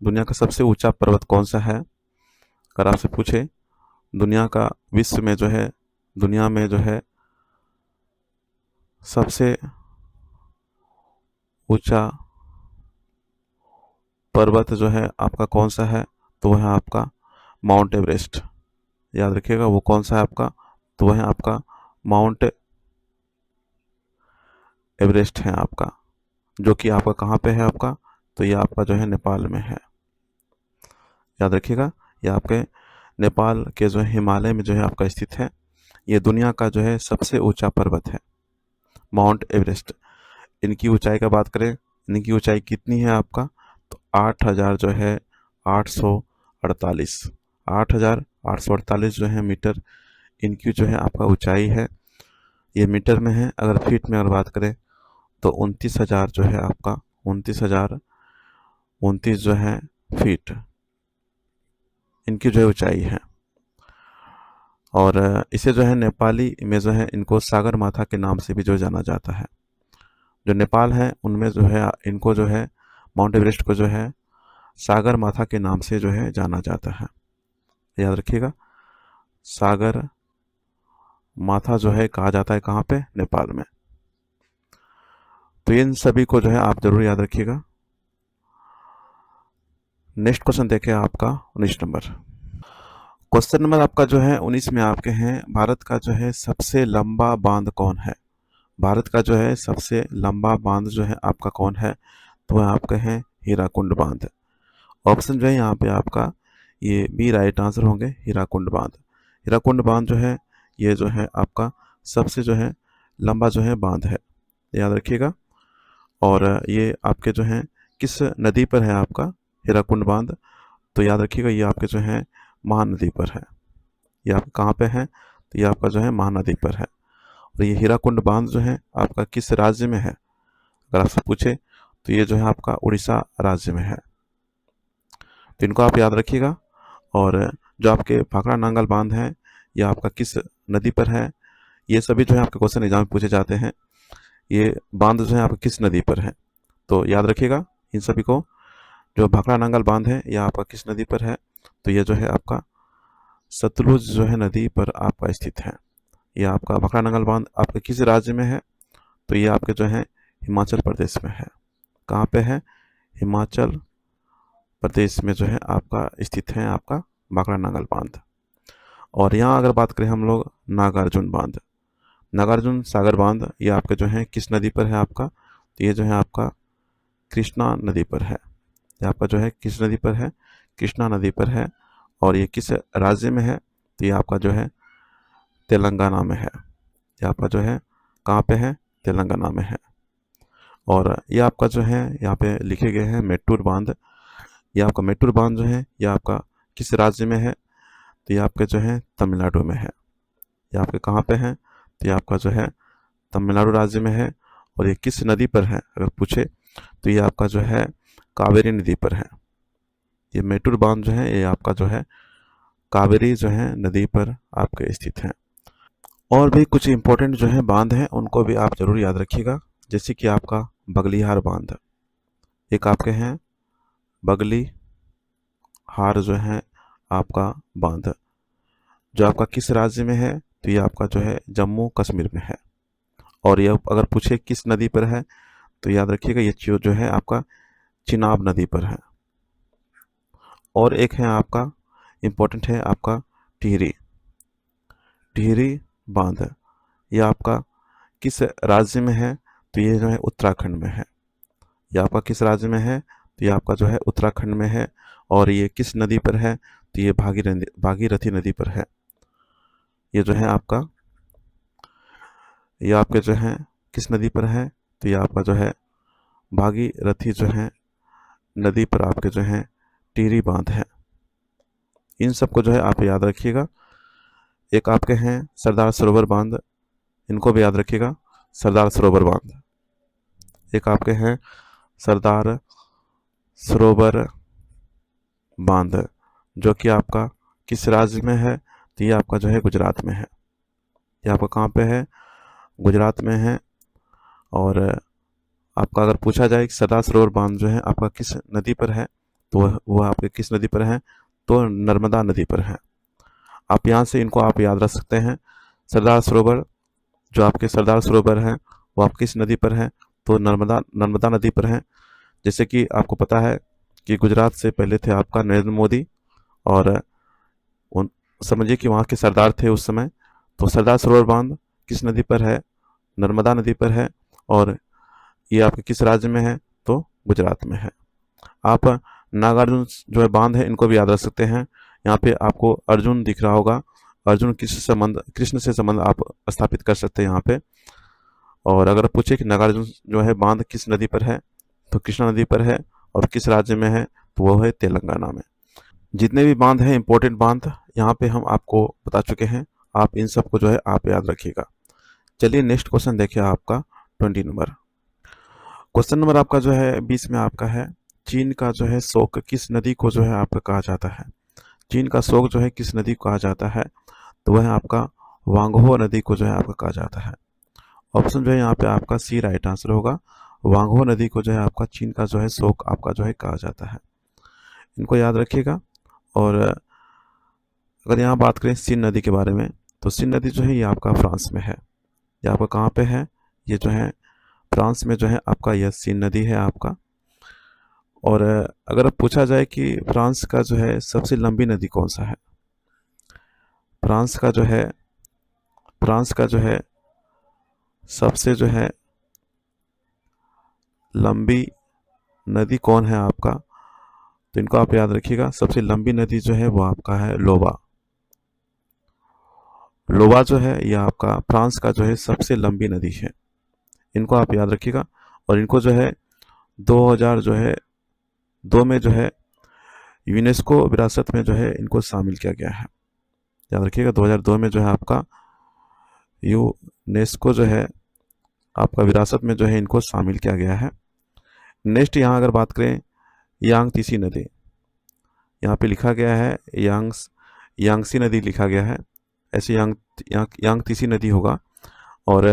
दुनिया का सबसे ऊंचा पर्वत कौन सा है, अगर आपसे पूछे दुनिया का विश्व में जो है दुनिया में जो है सबसे ऊंचा पर्वत जो है आपका कौन सा है, तो वह है आपका माउंट एवरेस्ट। याद रखिएगा वो कौन सा है आपका, तो वह है आपका माउंट एवरेस्ट है आपका, जो कि आपका कहाँ पे है आपका, तो ये आपका जो है नेपाल में है। याद रखिएगा ये आपके नेपाल के जो है हिमालय में जो है आपका स्थित है। ये दुनिया का जो है सबसे ऊंचा पर्वत है माउंट एवरेस्ट। इनकी ऊंचाई का बात करें, इनकी ऊंचाई कितनी है आपका, तो 8,000 जो है 848 8,848 जो है मीटर इनकी जो है आपका ऊंचाई है। ये मीटर में है। अगर फीट में अगर बात करें तो 29,000 जो है आपका 29,029 जो है फीट इनकी जो है ऊंचाई है। और इसे जो है नेपाली में जो है इनको सागर माथा के नाम से भी जो जाना जाता है। जो नेपाल है उनमें जो है इनको जो है माउंट एवरेस्ट को जो है सागर माथा के नाम से जो है जाना जाता है। याद रखिएगा सागर माथा जो है कहा जाता है कहाँ पे, नेपाल में। तो इन सभी को जो है आप जरूर याद रखिएगा। नेक्स्ट क्वेश्चन देखें आपका 19 नंबर। क्वेश्चन नंबर आपका जो है 19 में आपके हैं, भारत का जो है सबसे लंबा बांध कौन है। भारत का जो है सबसे लंबा बांध जो है आपका कौन है, तो वह आपका है हीराकुंड बांध। ऑप्शन जो है यहाँ पे आपका ये बी राइट आंसर होंगे, हीराकुंड बांध। हीराकुंड बांध जो है ये जो है आपका सबसे जो है लंबा जो है बांध है। याद रखिएगा। और ये आपके जो है किस नदी पर है आपका हीराकुंड बांध, तो याद रखिएगा ये आपके जो है महानदी पर है। ये आपका कहाँ पे है, तो ये आपका जो है महानदी पर है। और ये हीराकुंड बांध जो है आपका किस राज्य में है, अगर आपसे पूछे तो ये जो है आपका उड़ीसा राज्य में है। तो इनको आप याद रखिएगा। और जो आपके भाखड़ा नांगल बांध है ये आपका किस नदी पर है, ये सभी जो है आपके क्वेश्चन एग्जाम में पूछे जाते हैं। ये बांध जो है आपका किस नदी पर है, तो याद रखिएगा इन सभी को। जो भाखड़ा नांगल बांध है यह आपका किस नदी पर है, तो ये जो है आपका सतलुज जो है नदी पर आपका स्थित है। यह आपका भाखड़ा नांगल बांध आपके किस राज्य में है, तो ये आपके जो है हिमाचल प्रदेश में है। कहाँ पे है, हिमाचल प्रदेश में जो है आपका स्थित है आपका भाखड़ा नांगल बांध। और यहाँ अगर बात करें हम लोग नागार्जुन बांध, नागार्जुन सागर बांध ये आपके जो है किस नदी पर है आपका, तो ये जो है आपका कृष्णा नदी पर है। ये आपका जो है किस नदी पर है, कृष्णा नदी पर है। और ये किस राज्य में है, तो ये आपका जो है तेलंगाना में है। ये आपका जो है कहाँ पे है, तेलंगाना में है। और ये आपका जो है यहाँ पे लिखे गए हैं मेट्टूर बांध। ये आपका मेट्टूर बांध जो है ये आपका किस राज्य में है, तो ये आपके जो है तमिलनाडु में है। ये आपके कहाँ पे हैं, तो ये आपका जो है तमिलनाडु राज्य में है। और ये किस नदी पर है अगर पूछे, तो ये आपका जो है कावेरी नदी पर है। ये मेटूर बांध जो है ये आपका जो है कावेरी जो है नदी पर आपके स्थित है। और भी कुछ इंपॉर्टेंट जो है बांध हैं उनको भी आप जरूर याद रखिएगा, जैसे कि आपका बगलिहार बांध, एक आपके हैं बगली हार जो है आपका बांध, जो आपका किस राज्य में है, तो ये आपका जो है जम्मू कश्मीर में है। और ये अगर पूछे किस नदी पर है, तो याद रखिएगा ये जो है आपका चिनाब नदी पर है। और एक है आपका इम्पोर्टेंट है आपका टिहरी, टिहरी बांध, ये आपका किस राज्य में है, तो ये जो है उत्तराखंड में है। ये आपका किस राज्य में है, तो ये आपका जो है उत्तराखंड में है। और ये किस नदी पर है, तो ये भागीरथी नदी पर है। ये जो है आपका, ये आपके जो है किस नदी पर है, तो ये आपका जो है भागीरथी जो है नदी पर आपके जो है टिहरी बांध है। इन सबको जो है आप याद रखिएगा। एक आपके हैं सरदार सरोवर बांध, इनको भी याद रखिएगा, सरदार सरोवर बांध। एक आपके हैं सरदार सरोवर बांध, जो कि आपका किस राज्य में है, तो ये आपका जो है गुजरात में है। ये आपका कहाँ पे है, गुजरात में है। और आपका अगर पूछा जाए कि सरदार सरोवर बांध जो है आपका किस नदी पर है, तो वह आपके किस नदी पर है, तो नर्मदा नदी पर है। आप यहाँ से इनको आप याद रख सकते हैं। सरदार सरोवर, जो आपके सरदार सरोवर हैं वो आप किस नदी पर हैं, तो नर्मदा नदी पर हैं। जैसे कि आपको पता है कि गुजरात से पहले थे आपका नरेंद्र मोदी, और उन समझिए कि वहाँ के सरदार थे उस समय। तो सरदार सरोवर बांध किस नदी पर है, नर्मदा नदी पर है। और ये आपके किस राज्य में है, तो गुजरात में है। आप नागार्जुन जो है बांध है इनको भी याद रख सकते हैं। यहाँ पे आपको अर्जुन दिख रहा होगा, अर्जुन कृष्ण से संबंध आप स्थापित कर सकते हैं यहाँ पे। और अगर पूछे कि नागार्जुन जो है बांध किस नदी पर है, तो कृष्णा नदी पर है। और किस राज्य में है, तो वो है तेलंगाना में। जितने भी बांध हैं इंपॉर्टेंट बांध यहाँ पे हम आपको बता चुके हैं, आप इन सबको जो है आप याद रखिएगा। चलिए नेक्स्ट क्वेश्चन देखिए आपका 20 नंबर। क्वेश्चन नंबर आपका जो है 20 में आपका है, चीन का जो है शोक किस नदी को जो है आपका कहा जाता है। चीन का शोक जो है किस नदी को कहा जाता है, तो वह आपका वांगहो नदी को जो है आपका कहा जाता है। ऑप्शन जो है यहाँ पे आपका सी राइट आंसर होगा। वांगहो नदी को जो है आपका चीन का जो है शोक आपका जो है कहा जाता है। इनको याद रखिएगा। और अगर यहाँ बात करें सिन नदी के बारे में, तो सिन नदी जो है ये आपका फ्रांस में है। ये आपका कहाँ पे है, ये जो है फ्रांस में जो है आपका यह सिन नदी है आपका। और अगर पूछा जाए कि फ्रांस का जो है सबसे लंबी नदी कौन सा है, फ्रांस का जो है सबसे जो है लंबी नदी कौन है आपका, तो इनको आप याद रखिएगा। सबसे लंबी नदी जो है वो आपका है लोबा। लोबा जो है यह आपका फ्रांस का जो है सबसे लंबी नदी है। इनको आप याद रखिएगा। और इनको जो है 2000 जो है 2 में जो है यूनेस्को विरासत में जो है इनको शामिल किया गया है। याद रखिएगा 2002 में जो है आपका यूनेस्को जो है आपका विरासत में जो है इनको शामिल किया गया है। नेक्स्ट यहाँ अगर बात करें यांगतीसी नदी, यहाँ पे लिखा गया है यांगसी नदी लिखा गया है, ऐसे यांगतीसी नदी होगा। और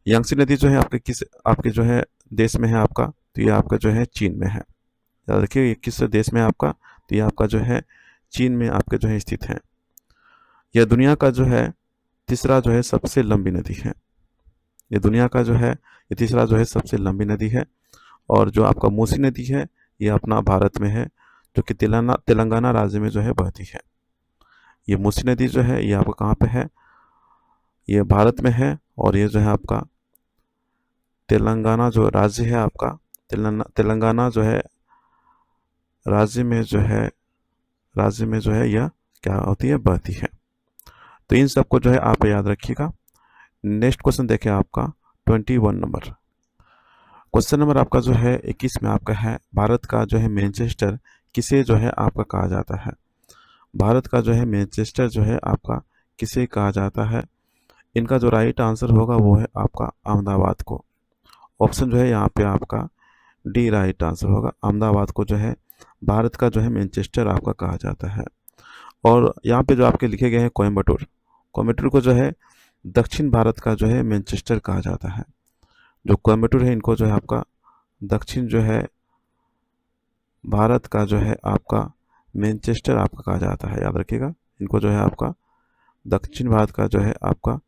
यांगसी नदी जो है आपके जो है देश में है आपका, तो ये आपका जो है चीन में है। याद रखिए ये किस देश में है आपका, तो ये आपका जो है चीन में आपके जो है स्थित है। यह दुनिया का जो है तीसरा जो है सबसे लंबी नदी है। ये दुनिया का जो है ये तीसरा जो है सबसे लंबी नदी है। और जो आपका मूसी नदी है ये अपना भारत में है, जो कि तेलंगाना राज्य में जो है बहती है। ये मूसी नदी जो है ये आपका कहाँ पे है, ये भारत में है। और ये जो है आपका तेलंगाना जो राज्य है आपका, तेलंगाना जो है राज्य में जो है यह क्या होती है, बहती है। तो इन सबको जो है आप याद रखिएगा। नेक्स्ट क्वेश्चन देखें आपका 21 नंबर। क्वेश्चन नंबर आपका जो है 21 में आपका है, भारत का जो है मैनचेस्टर किसे जो है आपका कहा जाता है। भारत का जो है मैनचेस्टर जो है आपका किसे कहा जाता है, इनका जो राइट आंसर होगा वो है आपका अहमदाबाद को। ऑप्शन जो है यहाँ पे आपका डी राइट आंसर होगा। अहमदाबाद को जो है भारत का जो है मैनचेस्टर आपका कहा जाता है। और यहाँ पे जो आपके लिखे गए हैं कोयम्बटूर, कोयम्बटूर को जो है दक्षिण भारत का जो है मैनचेस्टर कहा जाता है। जो कोयम्बटूर है इनको जो है आपका दक्षिण जो है भारत का जो है आपका मैनचेस्टर आपका कहा जाता है, याद रखिएगा। इनको जो है आपका दक्षिण भारत का जो है आपका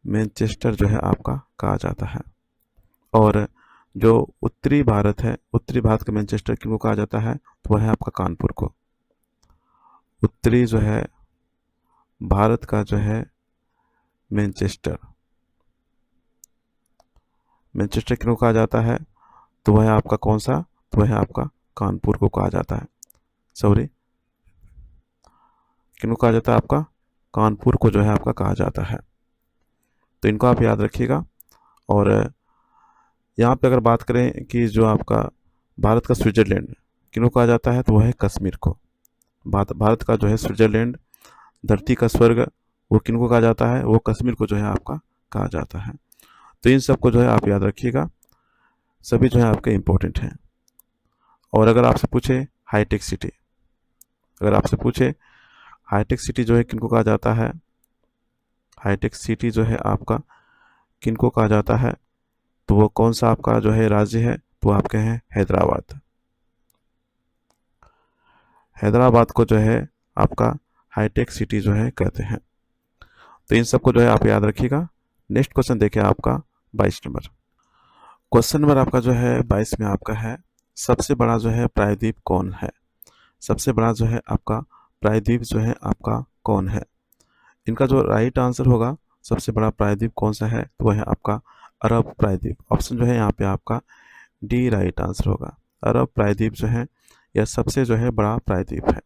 मैनचेस्टर जो है आपका कहा जाता है। और जो उत्तरी भारत है, उत्तरी भारत का मैनचेस्टर किनको कहा जाता है, तो वह है आपका कानपुर को। उत्तरी जो है भारत का जो है मैनचेस्टर, मैनचेस्टर किनको कहा जाता है, तो वह है आपका कौन सा, तो वह है आपका कानपुर को कहा जाता है। सॉरी, किनको कहा जाता है, आपका कानपुर को जो है आपका कहा जाता है। तो इनको आप याद रखिएगा। और यहाँ पे अगर बात करें कि जो आपका भारत का स्विट्जरलैंड किनको कहा जाता है, तो वह है कश्मीर को। भारत का जो है स्विट्जरलैंड, धरती का स्वर्ग, वो किनको कहा जाता है, वो कश्मीर को जो है आपका कहा जाता है। तो इन सबको जो है आप याद रखिएगा, सभी जो है आपके इम्पोर्टेंट हैं। और अगर आपसे पूछे हाईटेक सिटी, अगर आपसे पूछे हाईटेक सिटी जो है किनको कहा जाता है, हाईटेक सिटी जो है आपका किनको कहा जाता है, तो वो कौन सा आपका जो है राज्य है, तो आपके हैं हैदराबाद। हैदराबाद को जो है आपका हाईटेक सिटी जो है कहते हैं। तो इन सबको जो है आप याद रखिएगा। नेक्स्ट क्वेश्चन देखिए आपका 22 नंबर। क्वेश्चन नंबर आपका जो है 22 में आपका है, सबसे बड़ा जो है प्रायद्वीप कौन है। सबसे बड़ा जो है आपका प्रायद्वीप जो है आपका कौन है। इनका जो राइट आंसर होगा, सबसे बड़ा प्रायद्वीप कौन सा है, तो वह है आपका अरब प्रायद्वीप। ऑप्शन जो है यहाँ पे आपका डी राइट आंसर होगा। अरब प्रायद्वीप जो है यह सबसे जो है बड़ा प्रायद्वीप है।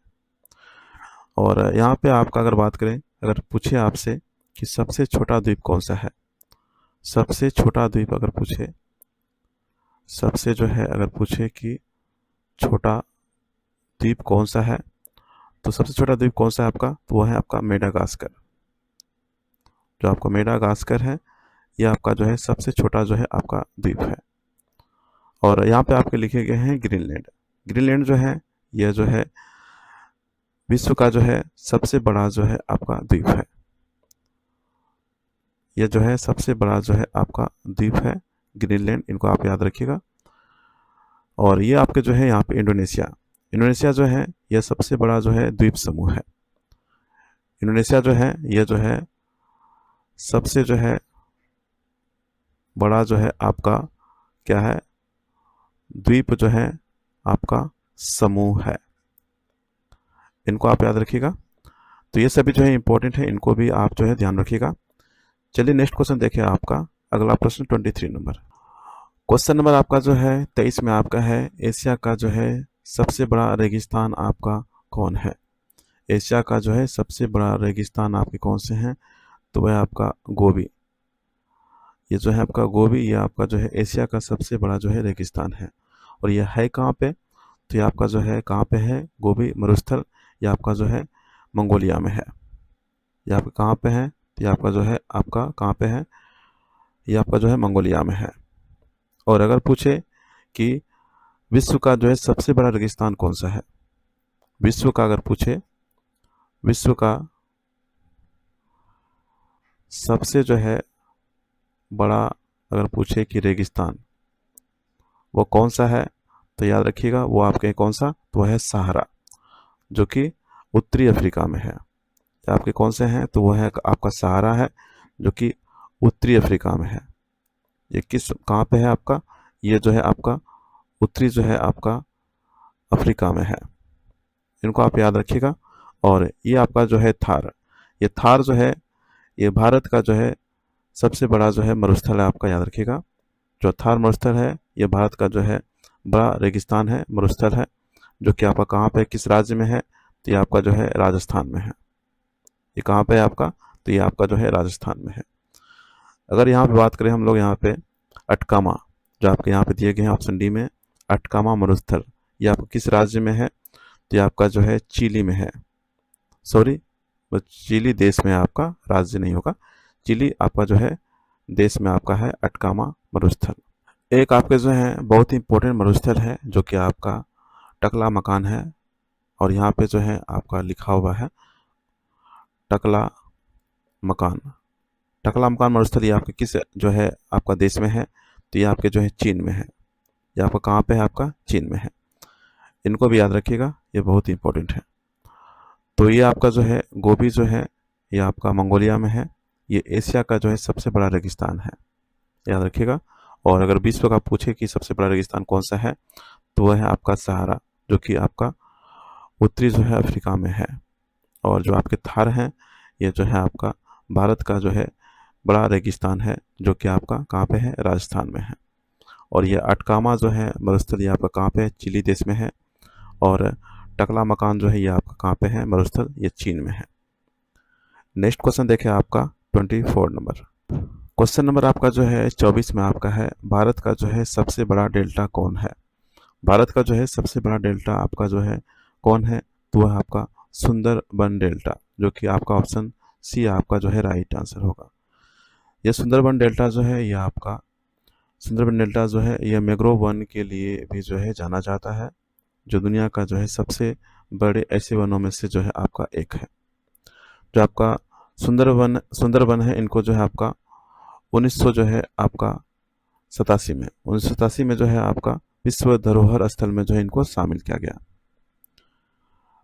और यहाँ पे आपका अगर बात करें, अगर पूछे आपसे कि सबसे छोटा द्वीप कौन सा है, सबसे छोटा द्वीप अगर पूछे, सबसे जो है अगर पूछे कि छोटा द्वीप कौन सा है, तो सबसे छोटा द्वीप कौन सा है आपका, तो वह है आपका मेडागास्कर। जो आपका मेडागास्कर है, यह आपका जो है सबसे छोटा जो है आपका द्वीप है। और यहाँ पे आपके लिखे गए हैं ग्रीनलैंड। ग्रीनलैंड जो है यह जो है विश्व का जो है सबसे बड़ा जो है आपका द्वीप है। यह जो है सबसे बड़ा जो है आपका द्वीप है ग्रीनलैंड, इनको आप याद रखिएगा। और ये आपके जो है यहाँ पे इंडोनेशिया, इंडोनेशिया जो है यह सबसे बड़ा जो है द्वीप समूह है। इंडोनेशिया जो है यह जो है सबसे जो है बड़ा जो है आपका क्या है, द्वीप जो है आपका समूह है। इनको आप याद रखिएगा। तो ये सभी जो है इंपॉर्टेंट है, इनको भी आप जो है ध्यान रखिएगा। चलिए नेक्स्ट क्वेश्चन देखिए आपका अगला प्रश्न 23 नंबर। क्वेश्चन नंबर आपका जो है 23 में आपका है, एशिया का जो है सबसे बड़ा रेगिस्तान आपका कौन है। एशिया का जो है सबसे बड़ा रेगिस्तान आपके कौन से हैं, तो वह आपका गोबी। ये जो है आपका गोबी, ये आपका जो है एशिया का सबसे बड़ा जो है रेगिस्तान है। और यह है कहाँ पे, तो ये आपका जो है कहाँ पे है, गोबी मरुस्थल, ये आपका जो है मंगोलिया में है। ये आपका कहाँ पे है, तो ये आपका जो है आपका कहाँ पे है, ये आपका जो है मंगोलिया में है। और अगर पूछे कि विश्व का जो है सबसे बड़ा रेगिस्तान कौन सा है, विश्व का अगर पूछे, विश्व का सबसे जो है बड़ा अगर पूछे कि रेगिस्तान वो कौन सा है, तो याद रखिएगा वो आपके कौन सा, तो वह है सहारा, जो कि उत्तरी अफ्रीका में है। आपके कौन से हैं, तो वह है आपका सहारा है, जो कि उत्तरी अफ्रीका में है। ये किस कहाँ पे है आपका, ये जो है आपका उत्तरी जो है आपका अफ्रीका में है। इनको आप याद रखिएगा। और ये आपका जो है थार, ये थार जो है ये भारत का जो है सबसे बड़ा जो है मरुस्थल है, आपका याद रखिएगा। जो थार मरुस्थल है ये भारत का जो है बड़ा रेगिस्तान है, मरुस्थल है, जो कि आपका कहाँ पे किस राज्य में है, तो ये आपका जो है राजस्थान में है। ये कहाँ पे है आपका, तो ये आपका जो है राजस्थान में है। अगर यहाँ पे बात करें हम लोग यहाँ पे अटकामा, जो आपके यहाँ पे दिए गए हैं ऑप्शन डी में, अटकामा मरुस्थल, ये आपका किस राज्य में है, तो ये आपका जो है चिली में है। सॉरी, चिली देश में है, आपका राज्य नहीं होगा, चिली आपका जो है देश में आपका है अटकामा मरुस्थल। एक आपके जो है बहुत ही इंपॉर्टेंट मरुस्थल है जो कि आपका टकला मकान है, और यहाँ पे जो है आपका लिखा हुआ है टकला मकान। टकला मकान मरुस्थल ये आपके किस जो है आपका देश में है, तो ये आपके जो है चीन में है। ये आपका कहाँ पे है, आपका चीन में है। इनको भी याद रखिएगा, ये बहुत ही इंपॉर्टेंट है। तो ये आपका जो है गोबी जो है ये आपका मंगोलिया में है। ये एशिया का जो है सबसे बड़ा रेगिस्तान है, याद रखिएगा। और अगर विश्व का पूछे कि सबसे बड़ा रेगिस्तान कौन सा है, तो वह है आपका सहारा, जो कि आपका उत्तरी जो है अफ्रीका में है। और जो आपके थार हैं ये जो है आपका भारत का जो है बड़ा रेगिस्तान है, जो कि आपका कहाँ पे है, राजस्थान में है। और ये अटकामा जो है मरुस्थल ये आपका कहाँ पे है, चिली देश में है। और टकला मकान जो है ये आपका कहाँ पे है, मरुस्थल ये चीन में है। नेक्स्ट क्वेश्चन देखें आपका 24 नंबर। क्वेश्चन नंबर आपका जो है 24 में आपका है, भारत का जो है सबसे बड़ा डेल्टा कौन है। भारत का जो है सबसे बड़ा डेल्टा आपका जो है कौन है, तो वह आपका सुंदरबन डेल्टा, जो कि आपका ऑप्शन सी आपका जो है राइट आंसर होगा। यह सुंदरबन डेल्टा जो है यह आपका सुंदरबन डेल्टा जो है यह मैंग्रोव वन के लिए भी जो है जाना जाता है, जो दुनिया का जो है सबसे बड़े ऐसे वनों में से जो है आपका एक है। जो आपका सुंदरबन है, इनको जो है आपका 1900 जो है आपका 87 में जो है आपका विश्व धरोहर स्थल में जो है इनको शामिल किया गया।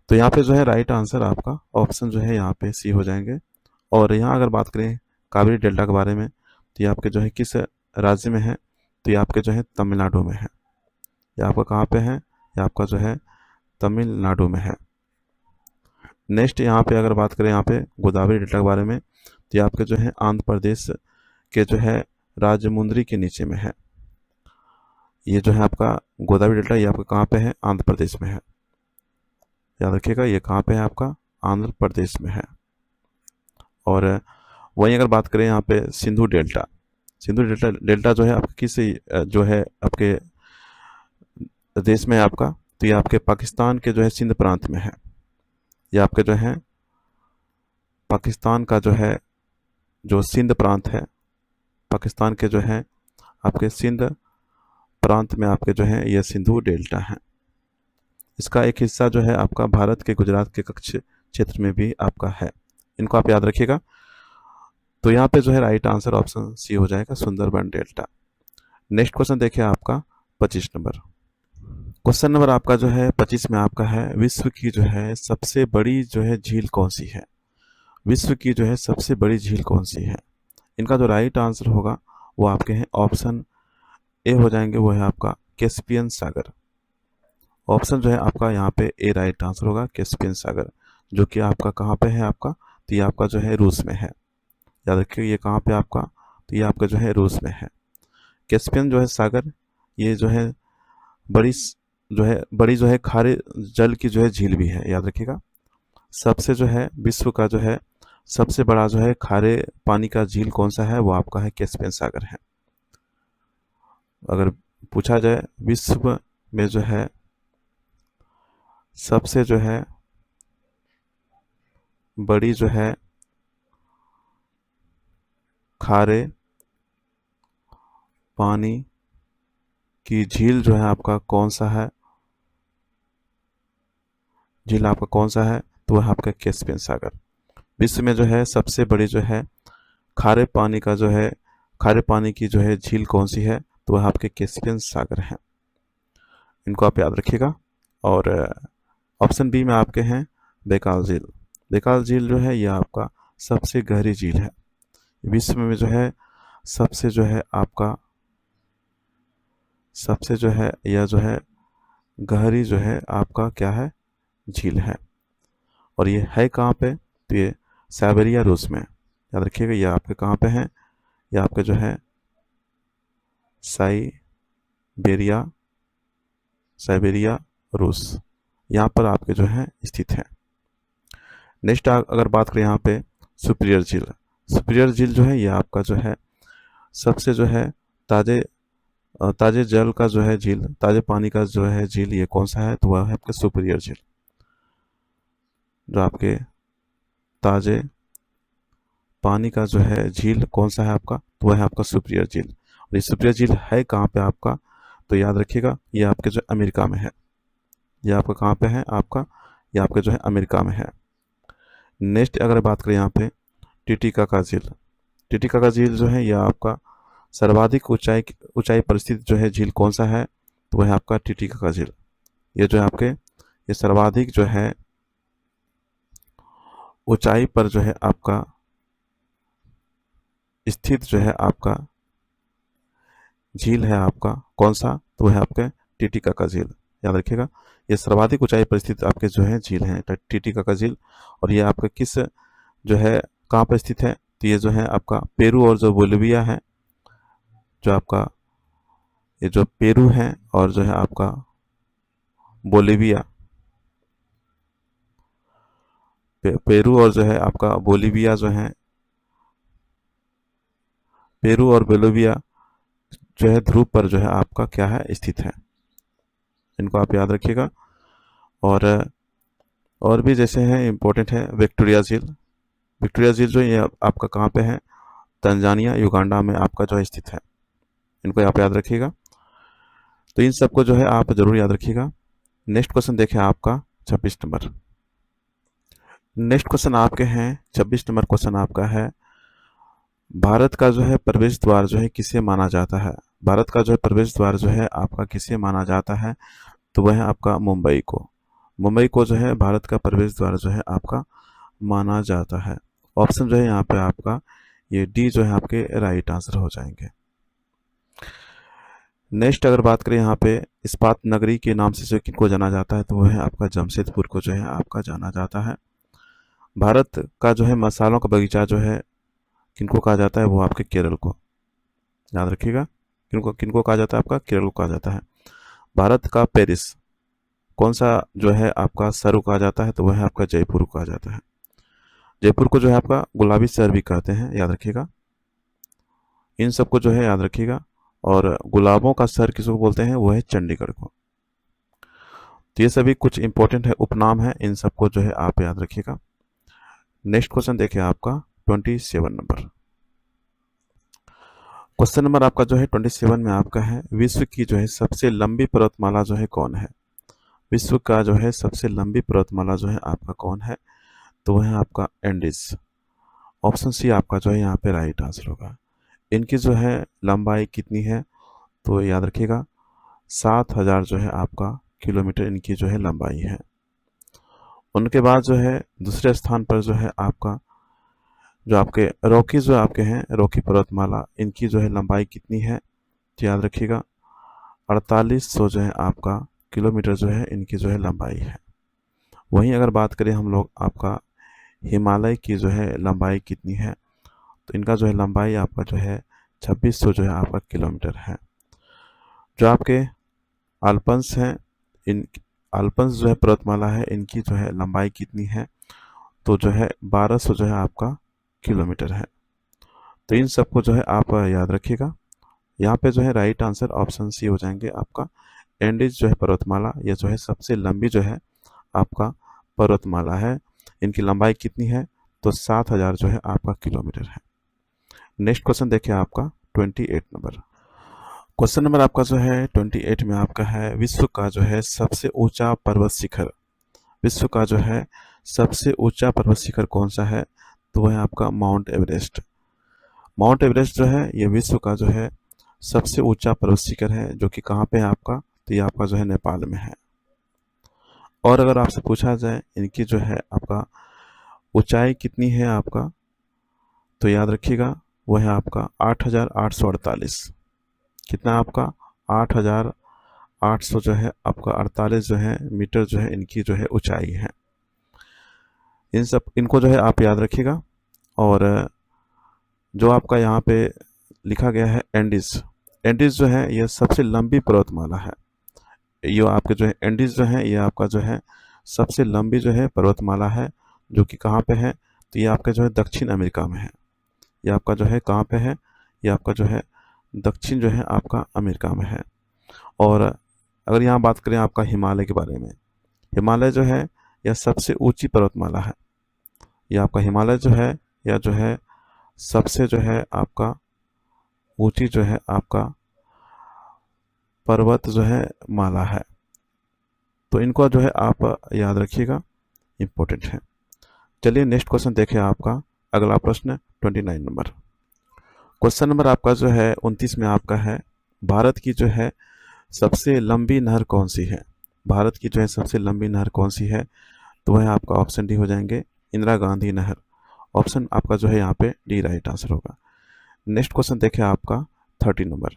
तो यहाँ पे जो है राइट आंसर आपका ऑप्शन जो है यहाँ पे सी हो जाएंगे। और यहाँ अगर बात करें कावेरी डेल्टा के बारे में, तो ये आपके जो है किस राज्य में है, तो ये आपके जो है तमिलनाडु में है। ये आपका कहाँ पे है, ये आपका जो है तमिलनाडु में है। नेक्स्ट यहाँ पे अगर बात करें यहाँ पे गोदावरी डेल्टा के बारे में, तो ये आपके जो है आंध्र प्रदेश के जो है राजमुंद्री के नीचे में है। ये जो है आपका गोदावरी डेल्टा ये आपका कहाँ पे है, आंध्र प्रदेश में है। याद रखिएगा ये कहाँ पे है, आपका आंध्र प्रदेश में है। और वहीं अगर बात करें यहाँ पे सिंधु डेल्टा, डेल्टा जो है आपके किस जो है आपके देश में है आपका, तो ये आपके पाकिस्तान के जो है सिंध प्रांत में है। ये आपके जो है पाकिस्तान का जो है जो सिंध प्रांत है, पाकिस्तान के जो है आपके सिंध प्रांत में आपके जो है ये सिंधु डेल्टा है। इसका एक हिस्सा जो है आपका भारत के गुजरात के कच्छ क्षेत्र में भी आपका है। इनको आप याद रखिएगा। तो यहाँ पे जो है राइट आंसर ऑप्शन सी हो जाएगा, सुंदरबन डेल्टा। नेक्स्ट क्वेश्चन देखिए आपका 25 नंबर। क्वेश्चन नंबर आपका जो है 25 में आपका है, विश्व की जो है सबसे बड़ी जो है झील कौन सी है। विश्व की जो है सबसे बड़ी झील कौन सी है। इनका जो राइट आंसर होगा वो आपके हैं ऑप्शन ए हो जाएंगे, वो है आपका कैस्पियन सागर। ऑप्शन जो है आपका यहाँ पे ए राइट आंसर होगा, कैस्पियन सागर, जो कि आपका कहाँ पे है आपका, तो ये आपका जो है रूस में है। याद रखिए ये कहाँ पे आपका, तो ये आपका जो है रूस में है। कैस्पियन जो है सागर ये जो है बड़ी जो है खारे जल की जो है झील भी है। याद रखिएगा सबसे जो है विश्व का जो है सबसे बड़ा जो है खारे पानी का झील कौन सा है, वो आपका है कैस्पियन सागर है। अगर पूछा जाए विश्व में जो है सबसे जो है बड़ी जो है खारे पानी की झील जो है आपका कौन सा है, झील आपका कौन सा है, तो वह आपका कैस्पियन सागर। विश्व में जो है सबसे बड़ी जो है खारे पानी का जो है खारे पानी की जो है झील कौन सी है, तो वह आपके कैस्पियन सागर है। इनको आप याद रखिएगा। और ऑप्शन बी में आपके हैं बैकाल झील। बैकाल झील जो है यह आपका सबसे गहरी झील है। विश्व में जो है सबसे जो है आपका सबसे जो है यह जो है गहरी जो है आपका क्या है, झील है। और ये है कहाँ पे, तो ये साइबेरिया रूस में। याद रखिएगा ये आपके कहाँ पे है, ये आपके जो है साइबेरिया रूस, यहाँ पर आपके जो है स्थित है। नेक्स्ट अगर बात करें यहाँ पे सुपीरियर झील। सुपीरियर झील जो है ये आपका जो है सबसे जो है ताजे जल का जो है झील, ताजे पानी का जो है झील ये कौन सा है, तो वह है आपका सुपीरियर झील, जो आपके ताजे पानी का जो है झील कौन सा है आपका, तो वह है आपका सुपिरियर झील। और ये सुपिरियर झील है कहाँ पे आपका, तो याद रखिएगा ये आपके जो अमेरिका में है। ये आपका कहाँ पे है आपका, ये आपके जो है अमेरिका में है। नेक्स्ट अगर बात करें यहाँ पे टिटिका का झील। टिटिका का झील जो है यह आपका सर्वाधिक ऊंचाई पर स्थित जो है झील कौन सा है, तो वह है आपका टिटिका का झील। ये जो है आपके ये सर्वाधिक जो है ऊंचाई पर जो है आपका स्थित जो है आपका झील है आपका कौन सा, तो वह है आपका टिटिका का झील। याद रखिएगा ये सर्वाधिक ऊंचाई पर स्थित आपके जो है झील है टिटिका का झील। और ये आपका किस जो है कहाँ पर स्थित है, तो ये जो है आपका पेरू और जो बोलिविया है, जो आपका ये जो पेरू है और जो है आपका बोलिविया, पेरू और जो है आपका बोलिविया जो है, पेरू और बोलिविया जो है ध्रुव पर जो है आपका क्या है स्थित है। इनको आप याद रखिएगा। और भी जैसे हैं इम्पोर्टेंट है विक्टोरिया झील। विक्टोरिया झील जो ये आपका कहाँ पे है, तंजानिया युगांडा में आपका जो है स्थित है। इनको आप याद रखिएगा। तो इन सबको जो है आप जरूर याद रखिएगा। नेक्स्ट क्वेश्चन देखें आपका 26 नंबर। नेक्स्ट क्वेश्चन आपके हैं 26 नंबर क्वेश्चन आपका है भारत का जो है प्रवेश द्वार जो है किसे माना जाता है। भारत का जो है प्रवेश द्वार जो है आपका किसे माना जाता है, तो वह है आपका मुंबई को। मुंबई को जो है भारत का प्रवेश द्वार जो है आपका माना जाता है। ऑप्शन जो है यहाँ पे आपका ये डी जो है आपके राइट आंसर हो जाएंगे। नेक्स्ट अगर बात करें यहाँ पे इस्पात नगरी के नाम से जो किनको जाना जाता है, तो वह है आपका जमशेदपुर को जो है आपका जाना जाता है। भारत का जो है मसालों का बगीचा जो है किनको कहा जाता है, वो आपके केरल को। याद रखिएगा किनको किनको कहा जाता है, आपका केरल को कहा जाता है। भारत का पेरिस कौन सा जो है आपका शहर कहा जाता है, तो वह है आपका जयपुर को कहा जाता है। जयपुर को जो है आपका गुलाबी शहर भी कहते हैं, याद रखिएगा। इन सबको जो है याद रखिएगा। और गुलाबों का शहर किसको बोलते हैं, वो है चंडीगढ़ को। तो ये सभी कुछ इंपॉर्टेंट है उपनाम है, इन सबको जो है आप याद रखिएगा। नेक्स्ट क्वेश्चन देखिए आपका 27 नंबर। क्वेश्चन नंबर आपका जो है 27 में आपका है विश्व की जो है सबसे लंबी पर्वतमाला जो है कौन है। विश्व का जो है सबसे लंबी पर्वतमाला जो है आपका कौन है, तो वह है आपका एंडीज। ऑप्शन सी आपका जो है यहाँ पे राइट आंसर होगा। इनकी जो है लंबाई कितनी है, तो याद रखिएगा 7000 जो है आपका किलोमीटर इनकी जो है लंबाई है। उनके बाद जो है दूसरे स्थान पर जो है आपका जो आपके रॉकी जो आपके हैं रॉकी पर्वतमाला, इनकी जो है लंबाई कितनी है, तो याद रखिएगा 4800 जो है आपका किलोमीटर जो है इनकी जो है लंबाई है। वहीं अगर बात करें हम लोग आपका हिमालय की जो है लंबाई कितनी है, तो इनका जो है लंबाई आपका जो है 2600 जो है आपका किलोमीटर है। जो आपके अल्पस हैं, इन अल्पस जो है पर्वतमाला है, इनकी जो है लंबाई कितनी है, तो जो है 1200 जो है आपका किलोमीटर है। तो इन सबको जो है आप याद रखिएगा। यहाँ पे जो है राइट आंसर ऑप्शन सी हो जाएंगे आपका एंडीज जो है पर्वतमाला, ये जो है सबसे लंबी जो है आपका पर्वतमाला है। इनकी लंबाई कितनी है, तो 7000 जो है आपका किलोमीटर है। नेक्स्ट क्वेश्चन देखिए आपका 28 नंबर। क्वेश्चन नंबर आपका जो है 28 में आपका है विश्व का जो है सबसे ऊंचा पर्वत शिखर। विश्व का जो है सबसे ऊंचा पर्वत शिखर कौन सा है, तो वह है आपका माउंट एवरेस्ट। माउंट एवरेस्ट जो है ये विश्व का जो है सबसे ऊंचा पर्वत शिखर है, जो कि कहाँ पे है आपका, तो ये आपका जो है नेपाल में है। और अगर आपसे पूछा जाए इनकी जो है आपका ऊंचाई कितनी है आपका, तो याद रखिएगा वह है आपका 8848। कितना आपका 8800 जो है आपका 48 जो है मीटर जो है इनकी जो है ऊंचाई है। इनको जो है आप याद रखिएगा। और जो आपका यहाँ पे लिखा गया है एंडीज, एंडीज जो है ये सबसे लंबी पर्वतमाला है। ये आपके जो है एंडीज जो है ये आपका जो है सबसे लंबी जो है पर्वतमाला है, जो कि कहाँ पे है, तो ये आपका जो है दक्षिण अमेरिका में है। ये आपका जो है कहाँ पे है, ये आपका जो है दक्षिण जो है आपका अमेरिका में है। और अगर यहाँ बात करें आपका हिमालय के बारे में, हिमालय जो है यह सबसे ऊंची पर्वतमाला है। यह आपका हिमालय जो है यह जो है सबसे जो है आपका ऊंची जो है आपका पर्वत जो है माला है। तो इनको जो है आप याद रखिएगा, इंपॉर्टेंट है। चलिए नेक्स्ट क्वेश्चन देखिए आपका अगला प्रश्न 29 नंबर। क्वेश्चन नंबर आपका जो है 29 में आपका है, भारत की जो है सबसे लंबी नहर कौन सी है? भारत की जो है सबसे लंबी नहर कौन सी है? तो वह आपका ऑप्शन डी हो जाएंगे, इंदिरा गांधी नहर। ऑप्शन आपका जो है यहाँ पे डी राइट आंसर होगा। नेक्स्ट क्वेश्चन देखिए आपका 30 नंबर।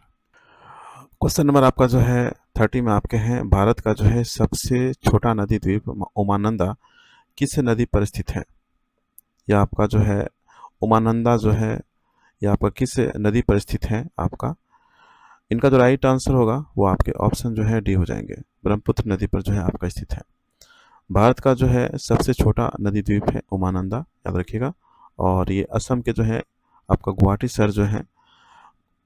क्वेश्चन नंबर आपका जो है 30 में आपके हैं, भारत का जो है सबसे छोटा नदी द्वीप उमानंदा किस नदी पर स्थित है? यह आपका जो है उमानंदा जो है यह आपका किस नदी पर स्थित है आपका? इनका जो राइट आंसर होगा वो आपके ऑप्शन जो है डी हो जाएंगे, ब्रह्मपुत्र नदी पर जो है आपका स्थित है। भारत का जो है सबसे छोटा नदी द्वीप है उमानंदा, याद रखिएगा। और ये असम के जो है आपका गुवाहाटी शहर जो है,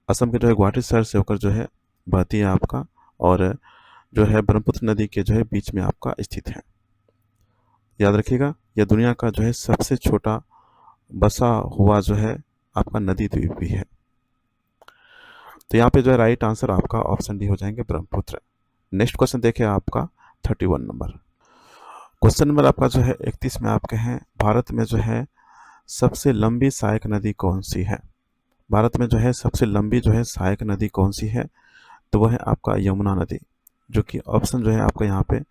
असम के जो है गुवाहाटी शहर से होकर जो है बहती है आपका, और जो है ब्रह्मपुत्र नदी के जो है बीच में आपका स्थित है। याद रखिएगा, यह दुनिया का जो है सबसे छोटा बसा हुआ जो है आपका नदी द्वीप भी है। तो यहाँ पे जो है राइट आंसर आपका ऑप्शन डी हो जाएंगे, ब्रह्मपुत्र। नेक्स्ट क्वेश्चन देखिए आपका 31 नंबर। क्वेश्चन नंबर आपका जो है 31 में आपके हैं, भारत में जो है सबसे लंबी सहायक नदी कौन सी है? भारत में जो है सबसे लंबी जो है सहायक नदी कौन सी है? तो वह है आपका यमुना नदी, जो कि ऑप्शन जो है आपका यहाँ पे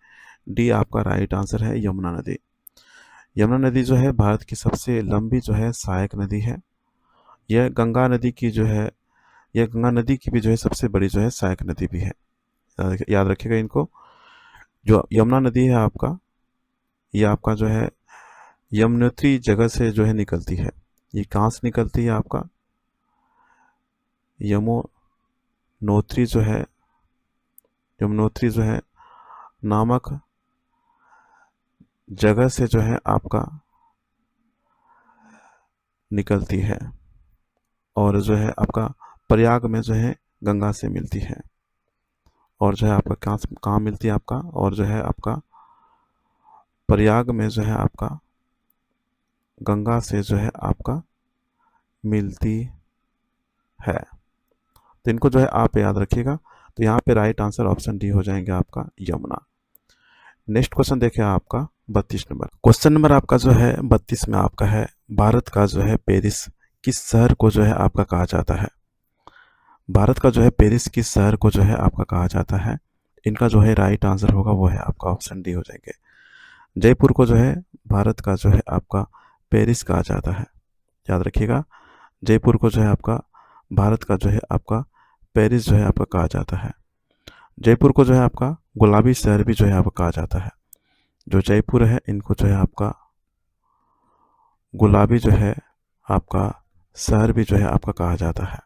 डी आपका राइट आंसर है, यमुना नदी। यमुना नदी जो है भारत की सबसे लंबी जो है सहायक नदी है। यह गंगा नदी की जो है, यह गंगा नदी की भी जो है सबसे बड़ी जो है सहायक नदी भी है। याद रखिएगा इनको। जो यमुना नदी है आपका, ये आपका जो है यमुनोत्री जगह से जो है निकलती है। ये कहाँ से निकलती है आपका? यमुनोत्री जो है, यमुनोत्री जो है नामक जगह से जो है आपका निकलती है, और जो है आपका प्रयाग में जो है गंगा से मिलती है, और जो है आपका कहाँ मिलती है आपका, और जो है आपका प्रयाग में जो है आपका गंगा से जो है आपका मिलती है। तो इनको जो है आप याद रखिएगा। तो यहाँ पे राइट आंसर ऑप्शन डी हो जाएंगे आपका, यमुना। नेक्स्ट क्वेश्चन देखिए आपका 32 नंबर। क्वेश्चन नंबर आपका जो है 32 में आपका है, भारत का जो है पेरिस किस शहर को जो है आपका कहा जाता है? भारत का जो है पेरिस किस शहर को जो है आपका कहा जाता है? इनका जो है राइट आंसर होगा वो है आपका ऑप्शन डी हो जाएंगे, जयपुर को जो है भारत का जो है आपका पेरिस कहा जाता है। याद रखिएगा, जयपुर को जो है आपका भारत का जो है आपका पेरिस जो है आपका कहा जाता है। जयपुर को जो है आपका गुलाबी शहर भी जो है आपका कहा जाता है। जो जयपुर है इनको जो है आपका गुलाबी जो है आपका शहर भी जो है आपका कहा जाता है,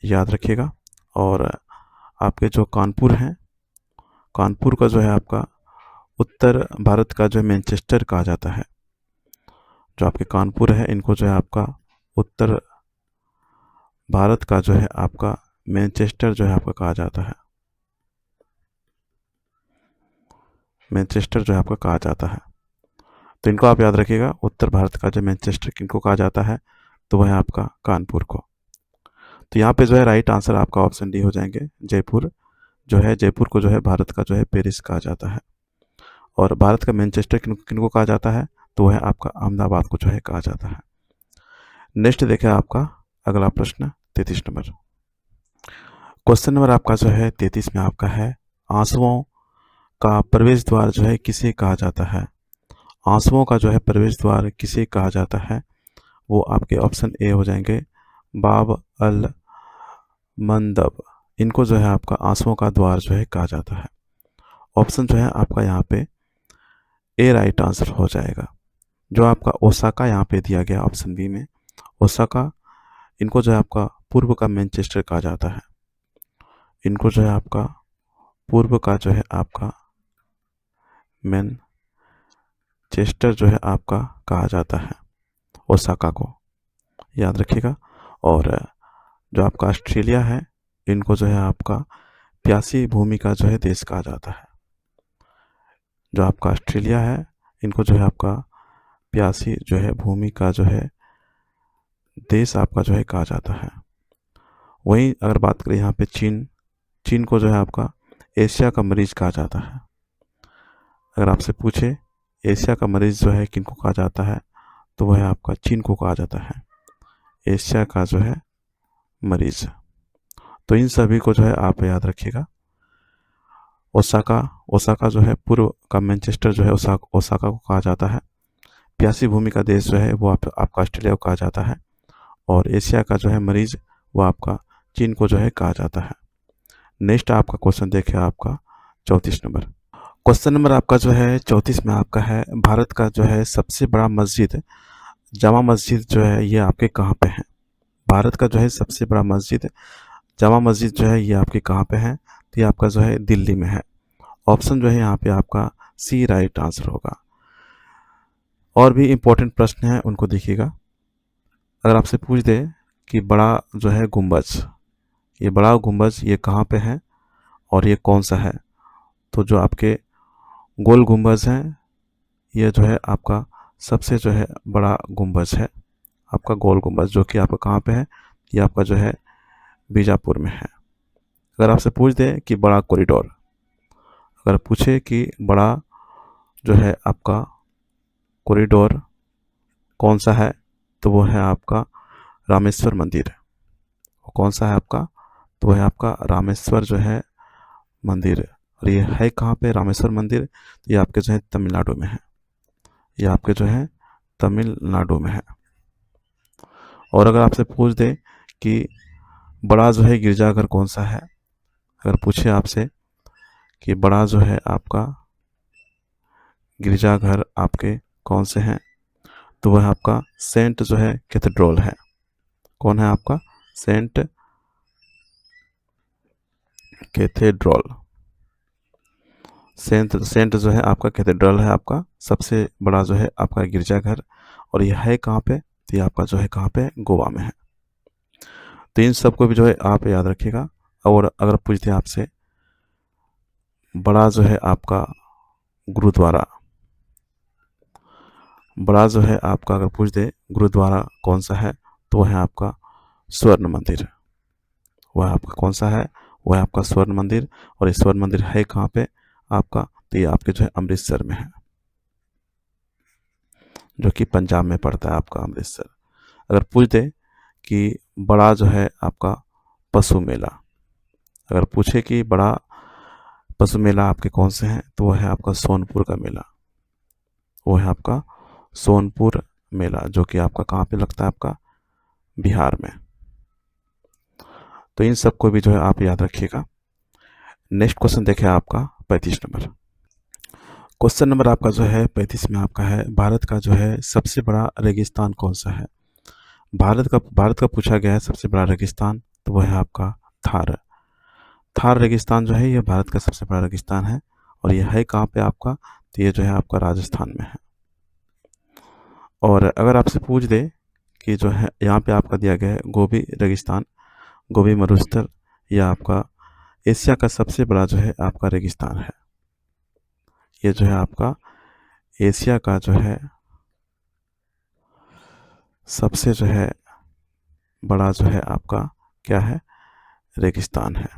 याद रखिएगा। और आपके जो कानपुर हैं, कानपुर का जो है आपका उत्तर भारत का जो है मैनचेस्टर कहा जाता है। जो आपके कानपुर है इनको जो है आपका उत्तर भारत का जो है आपका मैनचेस्टर जो है आपका कहा जाता है, मैनचेस्टर जो है आपका कहा जाता है। तो इनको आप याद रखिएगा, उत्तर भारत का जो मैनचेस्टर किनको कहा जाता है, तो वह है आपका कानपुर को। तो यहाँ पे जो है राइट आंसर आपका ऑप्शन डी हो जाएंगे, जयपुर जो है, जयपुर को जो है भारत का जो है पेरिस कहा जाता है। और भारत का मैनचेस्टर किनको कहा जाता है, तो वह आपका अहमदाबाद को जो है कहा जाता है। नेक्स्ट देखें आपका अगला प्रश्न 33 नंबर। क्वेश्चन नंबर आपका जो है 33 में आपका है, आंसुओं का प्रवेश द्वार जो है किसे कहा जाता है? आंसुओं का जो है प्रवेश द्वार किसे कहा जाता है? वो आपके ऑप्शन ए हो जाएंगे, बाब अल मंदब। इनको जो है आपका आंसुओं का द्वार जो है कहा जाता है। ऑप्शन जो है आपका यहाँ पे ए राइट आंसर हो जाएगा। जो आपका ओसाका यहाँ पे दिया गया ऑप्शन बी में, ओसाका, इनको जो है आपका पूर्व का मैनचेस्टर कहा जाता है। इनको जो है आपका पूर्व का जो है आपका मैनचेस्टर जो है आपका कहा जाता है, ओसाका को, याद रखिएगा। और जो आपका ऑस्ट्रेलिया है, इनको जो है आपका प्यासी भूमि का जो है देश कहा जाता है। जो आपका ऑस्ट्रेलिया है, इनको जो है आपका प्यासी जो है भूमि का जो है देश आपका जो है कहा जाता है। वहीं अगर बात करें यहाँ पे चीन, चीन को जो है आपका एशिया का मरीज कहा जाता है। अगर आपसे पूछे एशिया का मरीज जो है किनको कहा जाता है, तो वह आपका चीन को कहा जाता है एशिया का जो है मरीज। तो इन सभी को जो है आप याद रखिएगा। ओसाका, ओसाका जो है पूर्व का मैनचेस्टर जो है ओसाका को कहा जाता है। प्यासी भूमि का देश जो है वो आपका ऑस्ट्रेलिया को कहा जाता है। और एशिया का जो है मरीज वो आपका चीन को जो है कहा जाता है। नेक्स्ट आपका क्वेश्चन देखिए आपका 34 नंबर। क्वेश्चन नंबर आपका जो है 34 में आपका है, भारत का जो है सबसे बड़ा मस्जिद जामा मस्जिद जो है ये आपके कहाँ पे है? भारत का जो है सबसे बड़ा मस्जिद जामा मस्जिद जो है ये आपके कहाँ पे है? तो ये आपका जो है दिल्ली में है। ऑप्शन जो है यहाँ पे आपका सी राइट आंसर होगा। और भी इम्पोर्टेंट प्रश्न हैं उनको देखिएगा। अगर आपसे पूछ दे कि बड़ा जो है गुंबज, ये बड़ा गुंबज ये कहाँ पे है और ये कौन सा है? तो जो आपके गोल गुंबज हैं ये जो है आपका सबसे जो है बड़ा गुंबज है, आपका गोल गुंबज, जो कि आपका कहाँ पे है? ये आपका जो है बीजापुर में है। अगर आपसे पूछ दे कि बड़ा कॉरिडोर, अगर पूछे कि बड़ा जो है आपका कॉरिडोर कौन सा है, तो वो है आपका रामेश्वर मंदिर। वो कौन सा है आपका? तो वह है आपका रामेश्वर जो है मंदिर। और ये है कहाँ पे रामेश्वर मंदिर? ये आपके जो है तमिलनाडु में है। ये आपके जो है तमिलनाडु में है। और अगर आपसे पूछ दे कि बड़ा जो है गिरजाघर कौन सा है, अगर पूछे आपसे कि बड़ा जो है आपका गिरजाघर आपके कौन से हैं, तो वह आपका सेंट जो है कैथेड्रल है। कौन है आपका? Saint cathedral. सेंट जो है आपका कैथेड्रल है आपका सबसे बड़ा जो है आपका गिरजाघर। और यह है कहाँ पे? तो ये आपका जो है कहाँ पे? गोवा में है। तो इन सबको भी जो है आप याद रखिएगा। और अगर पूछते हैं आपसे बड़ा जो है आपका गुरुद्वारा, बड़ा जो है आपका अगर पूछ दे गुरुद्वारा कौन सा है, तो वह है आपका स्वर्ण मंदिर। वह आपका कौन सा है? वह है आपका स्वर्ण मंदिर। और ये स्वर्ण मंदिर है कहाँ पे आपका? तो ये आपके जो है अमृतसर में है, जो कि पंजाब में पड़ता है आपका अमृतसर। अगर पूछ दे कि बड़ा जो है आपका पशु मेला, अगर पूछे कि बड़ा पशु मेला आपके कौन से हैं, तो वह है आपका सोनपुर का मेला। वो है आपका सोनपुर मेला, जो कि आपका कहाँ पे लगता है? आपका बिहार में। तो इन सबको भी जो है आप याद रखिएगा। नेक्स्ट क्वेश्चन देखिए आपका 35 नंबर। क्वेश्चन नंबर आपका जो है 35 में आपका है, भारत का जो है सबसे बड़ा रेगिस्तान कौन सा है? भारत का पूछा गया है सबसे बड़ा रेगिस्तान, तो वह है आपका थार। थार रेगिस्तान जो है ये भारत का सबसे बड़ा रेगिस्तान है। और यह है कहाँ पे आपका? तो ये जो है आपका राजस्थान में है। और अगर आपसे पूछ दे कि जो है यहाँ पे आपका दिया गया है गोबी रेगिस्तान, गोबी मरुस्थल, यह आपका एशिया का सबसे बड़ा जो है आपका रेगिस्तान है। ये जो है आपका एशिया का जो है सबसे जो है बड़ा जो है आपका क्या है? रेगिस्तान है।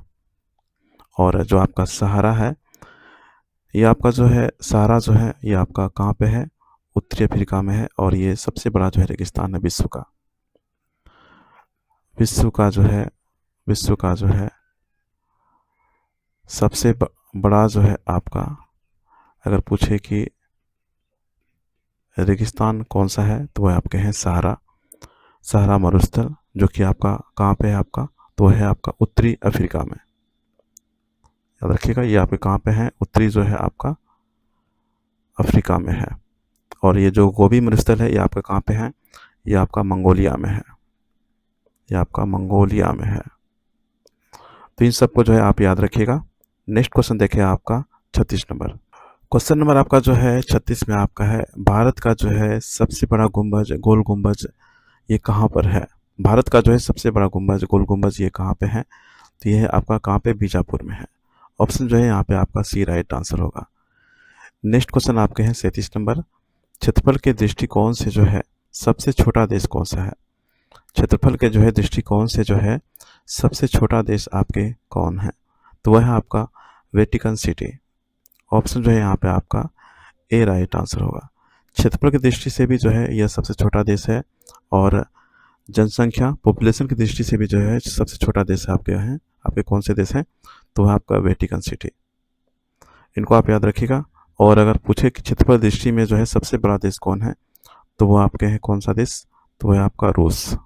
और जो आपका सहारा है, ये आपका जो है सहारा जो है ये आपका कहाँ पे है? उत्तरी अफ्रीका में है। और ये सबसे बड़ा जो है रेगिस्तान है विश्व का। विश्व का जो है सबसे बड़ा जो है आपका, अगर पूछे कि रेगिस्तान कौन सा है, तो वह आपके हैं सहारा मरुस्थल, जो कि आपका कहाँ पे है आपका? तो वह है आपका उत्तरी अफ्रीका में। याद रखिएगा ये आपके कहाँ पे है? उत्तरी जो है आपका अफ्रीका में है। और ये जो गोबी मरुस्थल है ये आपका कहाँ पे है? ये आपका मंगोलिया में है। ये आपका मंगोलिया में है। तो इन सबको जो है आप याद रखिएगा। नेक्स्ट क्वेश्चन देखिए आपका 36 नंबर। क्वेश्चन नंबर आपका जो है 36 में आपका है, भारत का जो है सबसे बड़ा गुंबज गोल गुंबज ये कहाँ पर है? भारत का जो है सबसे बड़ा गुंबज गोल गुंबज ये कहाँ पे है? तो ये है आपका कहाँ पे? बीजापुर में है। ऑप्शन जो है यहाँ पे आपका सी राइट आंसर होगा। नेक्स्ट क्वेश्चन आपके हैं 37 नंबर। क्षेत्रफल के दृष्टिकोण से जो है सबसे छोटा देश कौन सा है? क्षेत्रफल के जो है दृष्टिकोण से जो है सबसे छोटा देश आपके कौन है? तो वह है आपका वेटिकन सिटी। ऑप्शन जो है यहाँ पे आपका ए राइट आंसर होगा। क्षेत्रफल की दृष्टि से भी जो है यह सबसे छोटा देश है, और जनसंख्या पॉपुलेशन की दृष्टि से भी जो है सबसे छोटा देश आपके हैं। आपके कौन से देश हैं? तो वह आपका वेटिकन सिटी। इनको आप याद रखिएगा। और अगर पूछे कि क्षेत्रफल दृष्टि में जो है सबसे बड़ा देश कौन है, तो वो आपके हैं कौन सा देश? तो वह आपका रूस।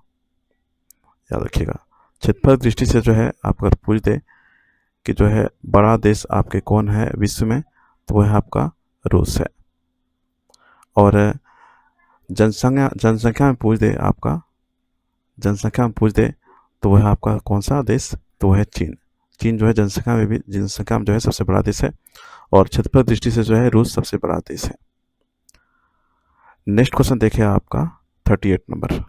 याद रखिएगा। क्षेत्रफल दृष्टि से जो है आप अगर पूछ दे कि जो है बड़ा देश आपके कौन है विश्व में, तो वह आपका रूस है। और जनसंख्या में पूछ दे आपका, जनसंख्या में पूछ दे तो वह आपका कौन सा देश? तो वह है चीन। चीन जो है जनसंख्या में जो है सबसे बड़ा देश है, और क्षेत्रफल दृष्टि से जो है रूस सबसे बड़ा देश है। नेक्स्ट क्वेश्चन देखिए आपका 38 नंबर।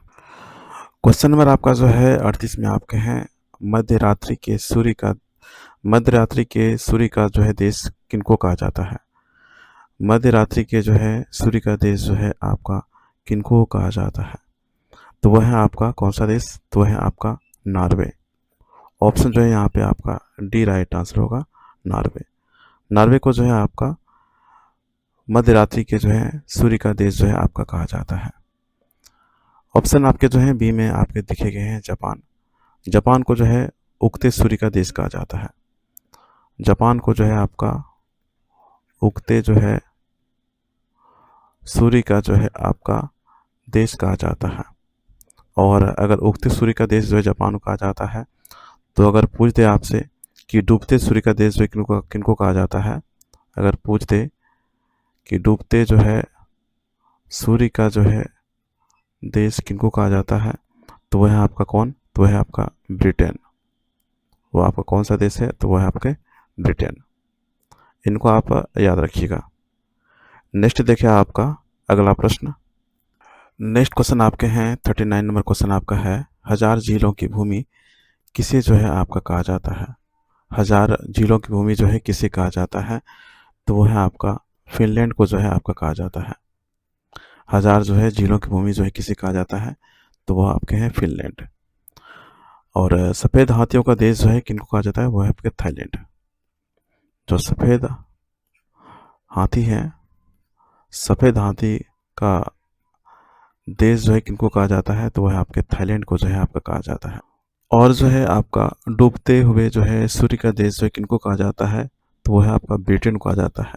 क्वेश्चन नंबर आपका जो है 38 में आपके हैं मध्यरात्रि के सूर्य का जो है देश किनको कहा जाता है? मध्यरात्रि के जो है सूर्य का देश जो है आपका किनको कहा जाता है? तो वह है आपका कौन सा देश? तो वह है आपका नॉर्वे। ऑप्शन जो है यहाँ पे आपका डी राइट आंसर होगा, नॉर्वे। नॉर्वे को जो है आपका मध्यरात्रि के जो है सूर्य का देश जो है आपका कहा जाता है। ऑप्शन आपके जो है बी में आपके दिखे गए हैं जापान। जापान को जो है उगते सूर्य का देश कहा जाता है। जापान को जो है आपका उगते जो है सूर्य का जो है आपका देश कहा जाता है। और अगर उगते सूर्य का देश जो है जापान को कहा जाता है, तो अगर पूछ दे आपसे कि डूबते सूर्य का देश जो है किनको कहा जाता है, अगर पूछ दे कि डूबते जो है सूर्य का जो है देश किनको कहा जाता है, तो वह है आपका कौन? तो वह है आपका ब्रिटेन। वो आपका कौन सा देश है? तो वह है आपके ब्रिटेन। इनको आप याद रखिएगा। नेक्स्ट देखिए आपका अगला प्रश्न। नेक्स्ट क्वेश्चन आपके हैं 39 नंबर क्वेश्चन आपका है, हजार झीलों की भूमि किसे जो है आपका कहा जाता है? हजार झीलों की भूमि जो है किसे कहा जाता है? तो वो है आपका फिनलैंड को जो है आपका कहा जाता है। हजार जो है झीलों की भूमि जो है किसे कहा जाता है? तो वह आपके हैं फिनलैंड। और सफ़ेद हाथियों का देश जो है किनको कहा जाता है? वह है आपके थाईलैंड। जो सफ़ेद हाथी है, सफ़ेद हाथी का देश जो है किनको कहा जाता है? तो वह आपके थाईलैंड को जो है आपका कहा जाता है। और जो है आपका डूबते हुए जो है सूर्य का देश जो है किनको कहा जाता है? तो वह है आपका ब्रिटेन को कहा जाता है।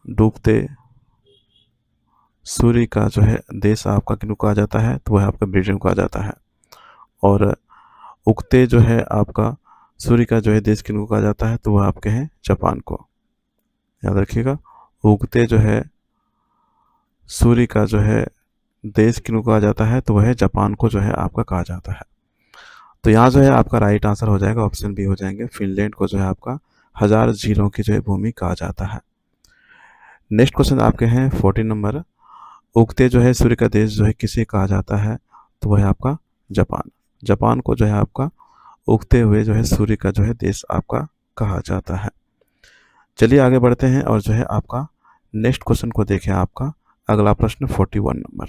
डूबते सूर्य का जो है देश आपका किनको कहा जाता है? तो वह आपका ब्रिटेन को कहा जाता है। और उगते जो है आपका सूर्य का जो है देश किनको कहा जाता है? तो वह आपके हैं जापान को। याद रखिएगा। उगते जो है सूर्य का जो है देश किनको कहा जाता है? तो वह जापान को जो है आपका कहा जाता है। तो यहाँ जो है आपका राइट आंसर हो जाएगा, ऑप्शन बी हो जाएंगे। फिनलैंड को जो है आपका हजार झीलों की जो है भूमि कहा जाता है। नेक्स्ट क्वेश्चन आपके हैं 40 नंबर। उगते जो है सूर्य का देश जो है किसे कहा जाता है? तो वह है आपका जापान। जापान को जो है आपका उगते हुए जो है सूर्य का जो है देश आपका कहा जाता है। चलिए आगे बढ़ते हैं और जो है आपका नेक्स्ट क्वेश्चन को देखें। आपका अगला प्रश्न 41 नंबर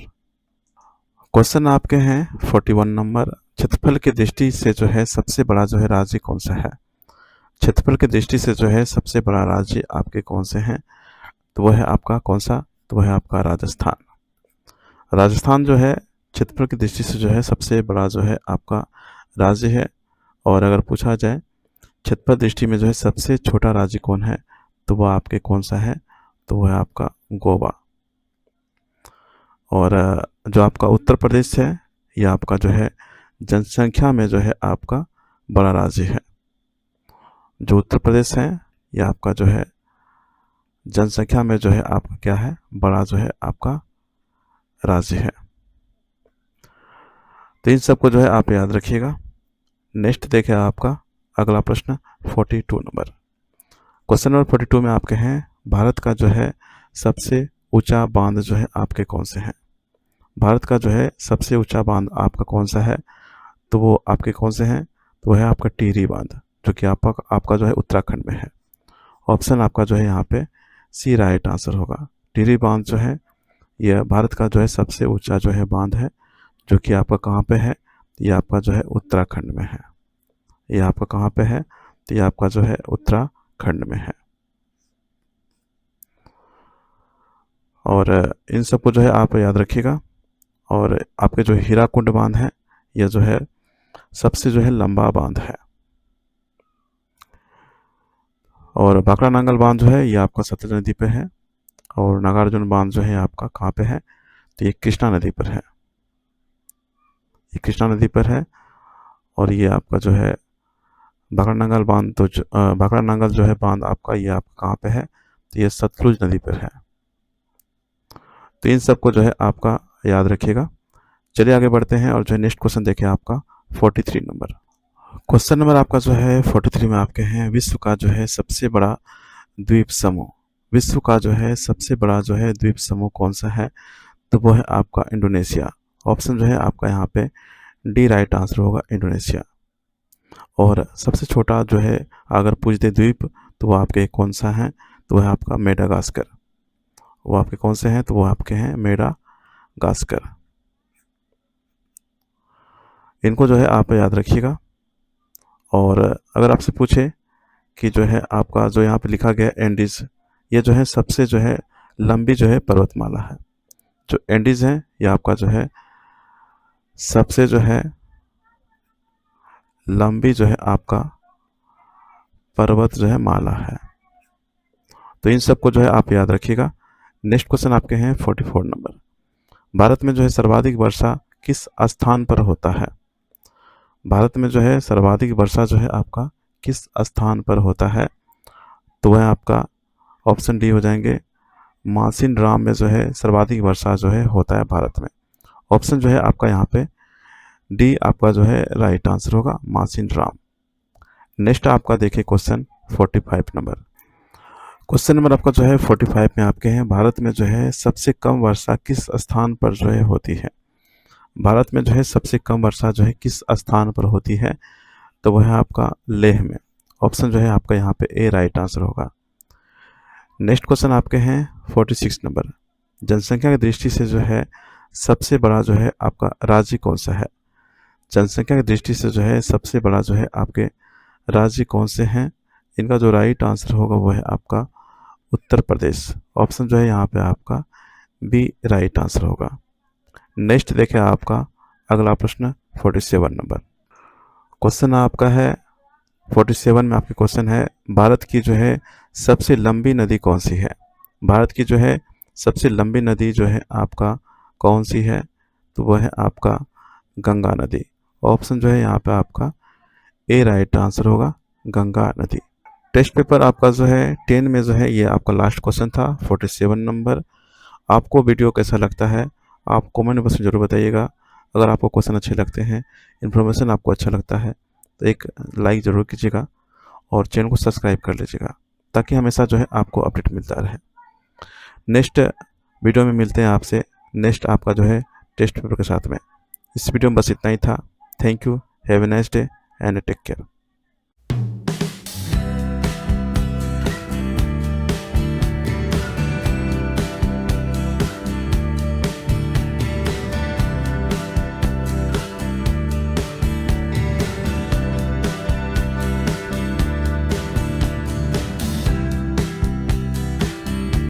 क्वेश्चन आपके हैं 41 नंबर। क्षेत्रफल की दृष्टि से जो है सबसे बड़ा जो है राज्य कौन सा है? क्षेत्रफल की दृष्टि से जो है सबसे बड़ा राज्य आपके कौन से हैं? तो वह है आपका कौन सा? तो वह है आपका राजस्थान। राजस्थान जो है क्षेत्रफल की दृष्टि से जो है सबसे बड़ा जो है आपका राज्य है। और अगर पूछा जाए क्षेत्रफल दृष्टि में जो है सबसे छोटा राज्य कौन है, तो वह आपके कौन सा है? तो वह है आपका गोवा। और जो आपका उत्तर प्रदेश है, यह आपका जो है जनसंख्या में जो है आपका बड़ा राज्य है। जो उत्तर प्रदेश है, यह आपका जो है जनसंख्या में जो है आपका क्या है? बड़ा जो है आपका राज्य है। तो इन सबको जो है आप याद रखिएगा। नेक्स्ट देखें आपका अगला प्रश्न 42 नंबर क्वेश्चन नंबर 42 में आपके हैं भारत का जो है सबसे ऊंचा बांध जो है आपके कौन से हैं? भारत का जो है सबसे ऊंचा बांध आपका कौन सा है? तो वो आपके कौन से हैं? तो वह है आपका टिहरी बांध, जो कि आपका जो है उत्तराखंड में है। ऑप्शन आपका जो है यहाँ पे सी राइट आंसर होगा। टिहरी बांध जो है यह भारत का जो है सबसे ऊंचा जो है बांध है, जो कि आपका कहाँ पे है, ये आपका जो है उत्तराखंड में है। ये आपका कहाँ पे है, तो ये आपका जो है उत्तराखंड में है। और इन सबको जो है आप याद रखिएगा। और आपके जो हीराकुंड बांध है, यह जो है सबसे जो है लंबा बांध है। और भाखड़ा नांगल बांध जो है ये आपका सतलज नदी पे है। और नागार्जुन बांध जो है आपका कहाँ पे है, तो ये कृष्णा नदी पर है। ये कृष्णा नदी पर है। और ये आपका जो है भाखड़ा नांगल बांध, तो भाखड़ा नांगल जो है बांध आपका, ये आपका कहाँ पे है, तो ये सतलुज नदी पर है। तो इन सबको जो है आपका याद रखिएगा। चलिए आगे बढ़ते हैं और जो है नेक्स्ट क्वेश्चन देखिए आपका 43 नंबर। क्वेश्चन नंबर आपका जो है 43 में आपके हैं, विश्व का जो है सबसे बड़ा द्वीप समूह। विश्व का जो है सबसे बड़ा जो है द्वीप समूह कौन सा है, तो वो है आपका इंडोनेशिया। ऑप्शन जो है आपका यहाँ पे डी राइट आंसर होगा, इंडोनेशिया। और सबसे छोटा जो है अगर पूछ दे द्वीप, तो वो आपके कौन सा है, तो वह आपका मेडागास्कर। वो आपके कौन से हैं, तो वो आपके हैं मेडागास्कर। इनको जो है आप याद रखिएगा। और अगर आपसे पूछे कि जो है आपका जो यहाँ पे लिखा गया एंडीज, ये जो है सबसे जो है लंबी जो है पर्वतमाला है। जो एंडीज है ये आपका जो है सबसे जो है लंबी जो है आपका पर्वत जो है माला है। तो इन सबको जो है आप याद रखिएगा। नेक्स्ट क्वेश्चन आपके हैं 44 नंबर। भारत में जो है सर्वाधिक वर्षा किस स्थान पर होता है। भारत में जो है सर्वाधिक वर्षा जो है आपका किस स्थान पर होता है, तो वह आपका ऑप्शन डी हो जाएंगे, मासिन राम में जो है सर्वाधिक वर्षा जो है होता है भारत में। ऑप्शन जो है आपका यहाँ पे डी आपका जो है राइट आंसर होगा, मासिन राम। नेक्स्ट आपका देखिए क्वेश्चन 45 नंबर। क्वेश्चन नंबर आपका जो है 45 में आपके हैं, भारत में जो है सबसे कम वर्षा किस स्थान पर जो है होती है। भारत में जो है सबसे कम वर्षा जो है किस स्थान पर होती है, तो वह है आपका लेह में। ऑप्शन जो है आपका यहाँ पे ए राइट आंसर होगा। नेक्स्ट क्वेश्चन आपके हैं 46 नंबर। जनसंख्या की दृष्टि से जो है सबसे बड़ा जो है आपका राज्य कौन सा है। जनसंख्या की दृष्टि से जो है सबसे बड़ा जो है आपके राज्य कौन से हैं, इनका जो राइट आंसर होगा वो है आपका उत्तर प्रदेश। ऑप्शन जो है यहाँ पे आपका बी राइट आंसर होगा। नेक्स्ट देखिए आपका अगला प्रश्न 47 नंबर। क्वेश्चन आपका है 47 में आपके क्वेश्चन है, भारत की जो है सबसे लंबी नदी कौन सी है। भारत की जो है सबसे लंबी नदी जो है आपका कौन सी है, तो वह है आपका गंगा नदी। ऑप्शन जो है यहाँ पे आपका ए राइट आंसर होगा, गंगा नदी। टेस्ट पेपर आपका जो है 10 में जो है ये आपका लास्ट क्वेश्चन था 47 नंबर। आपको वीडियो कैसा लगता है आप कमेंट बॉक्स में जरूर बताइएगा। अगर आपको क्वेश्चन अच्छे लगते हैं, इन्फॉर्मेशन आपको अच्छा लगता है, तो एक लाइक ज़रूर कीजिएगा और चैनल को सब्सक्राइब कर लीजिएगा, ताकि हमेशा जो है आपको अपडेट मिलता रहे। नेक्स्ट वीडियो में मिलते हैं आपसे नेक्स्ट आपका जो है टेस्ट पेपर के साथ में। इस वीडियो में बस इतना ही था। Thank you, have a nice day and take care.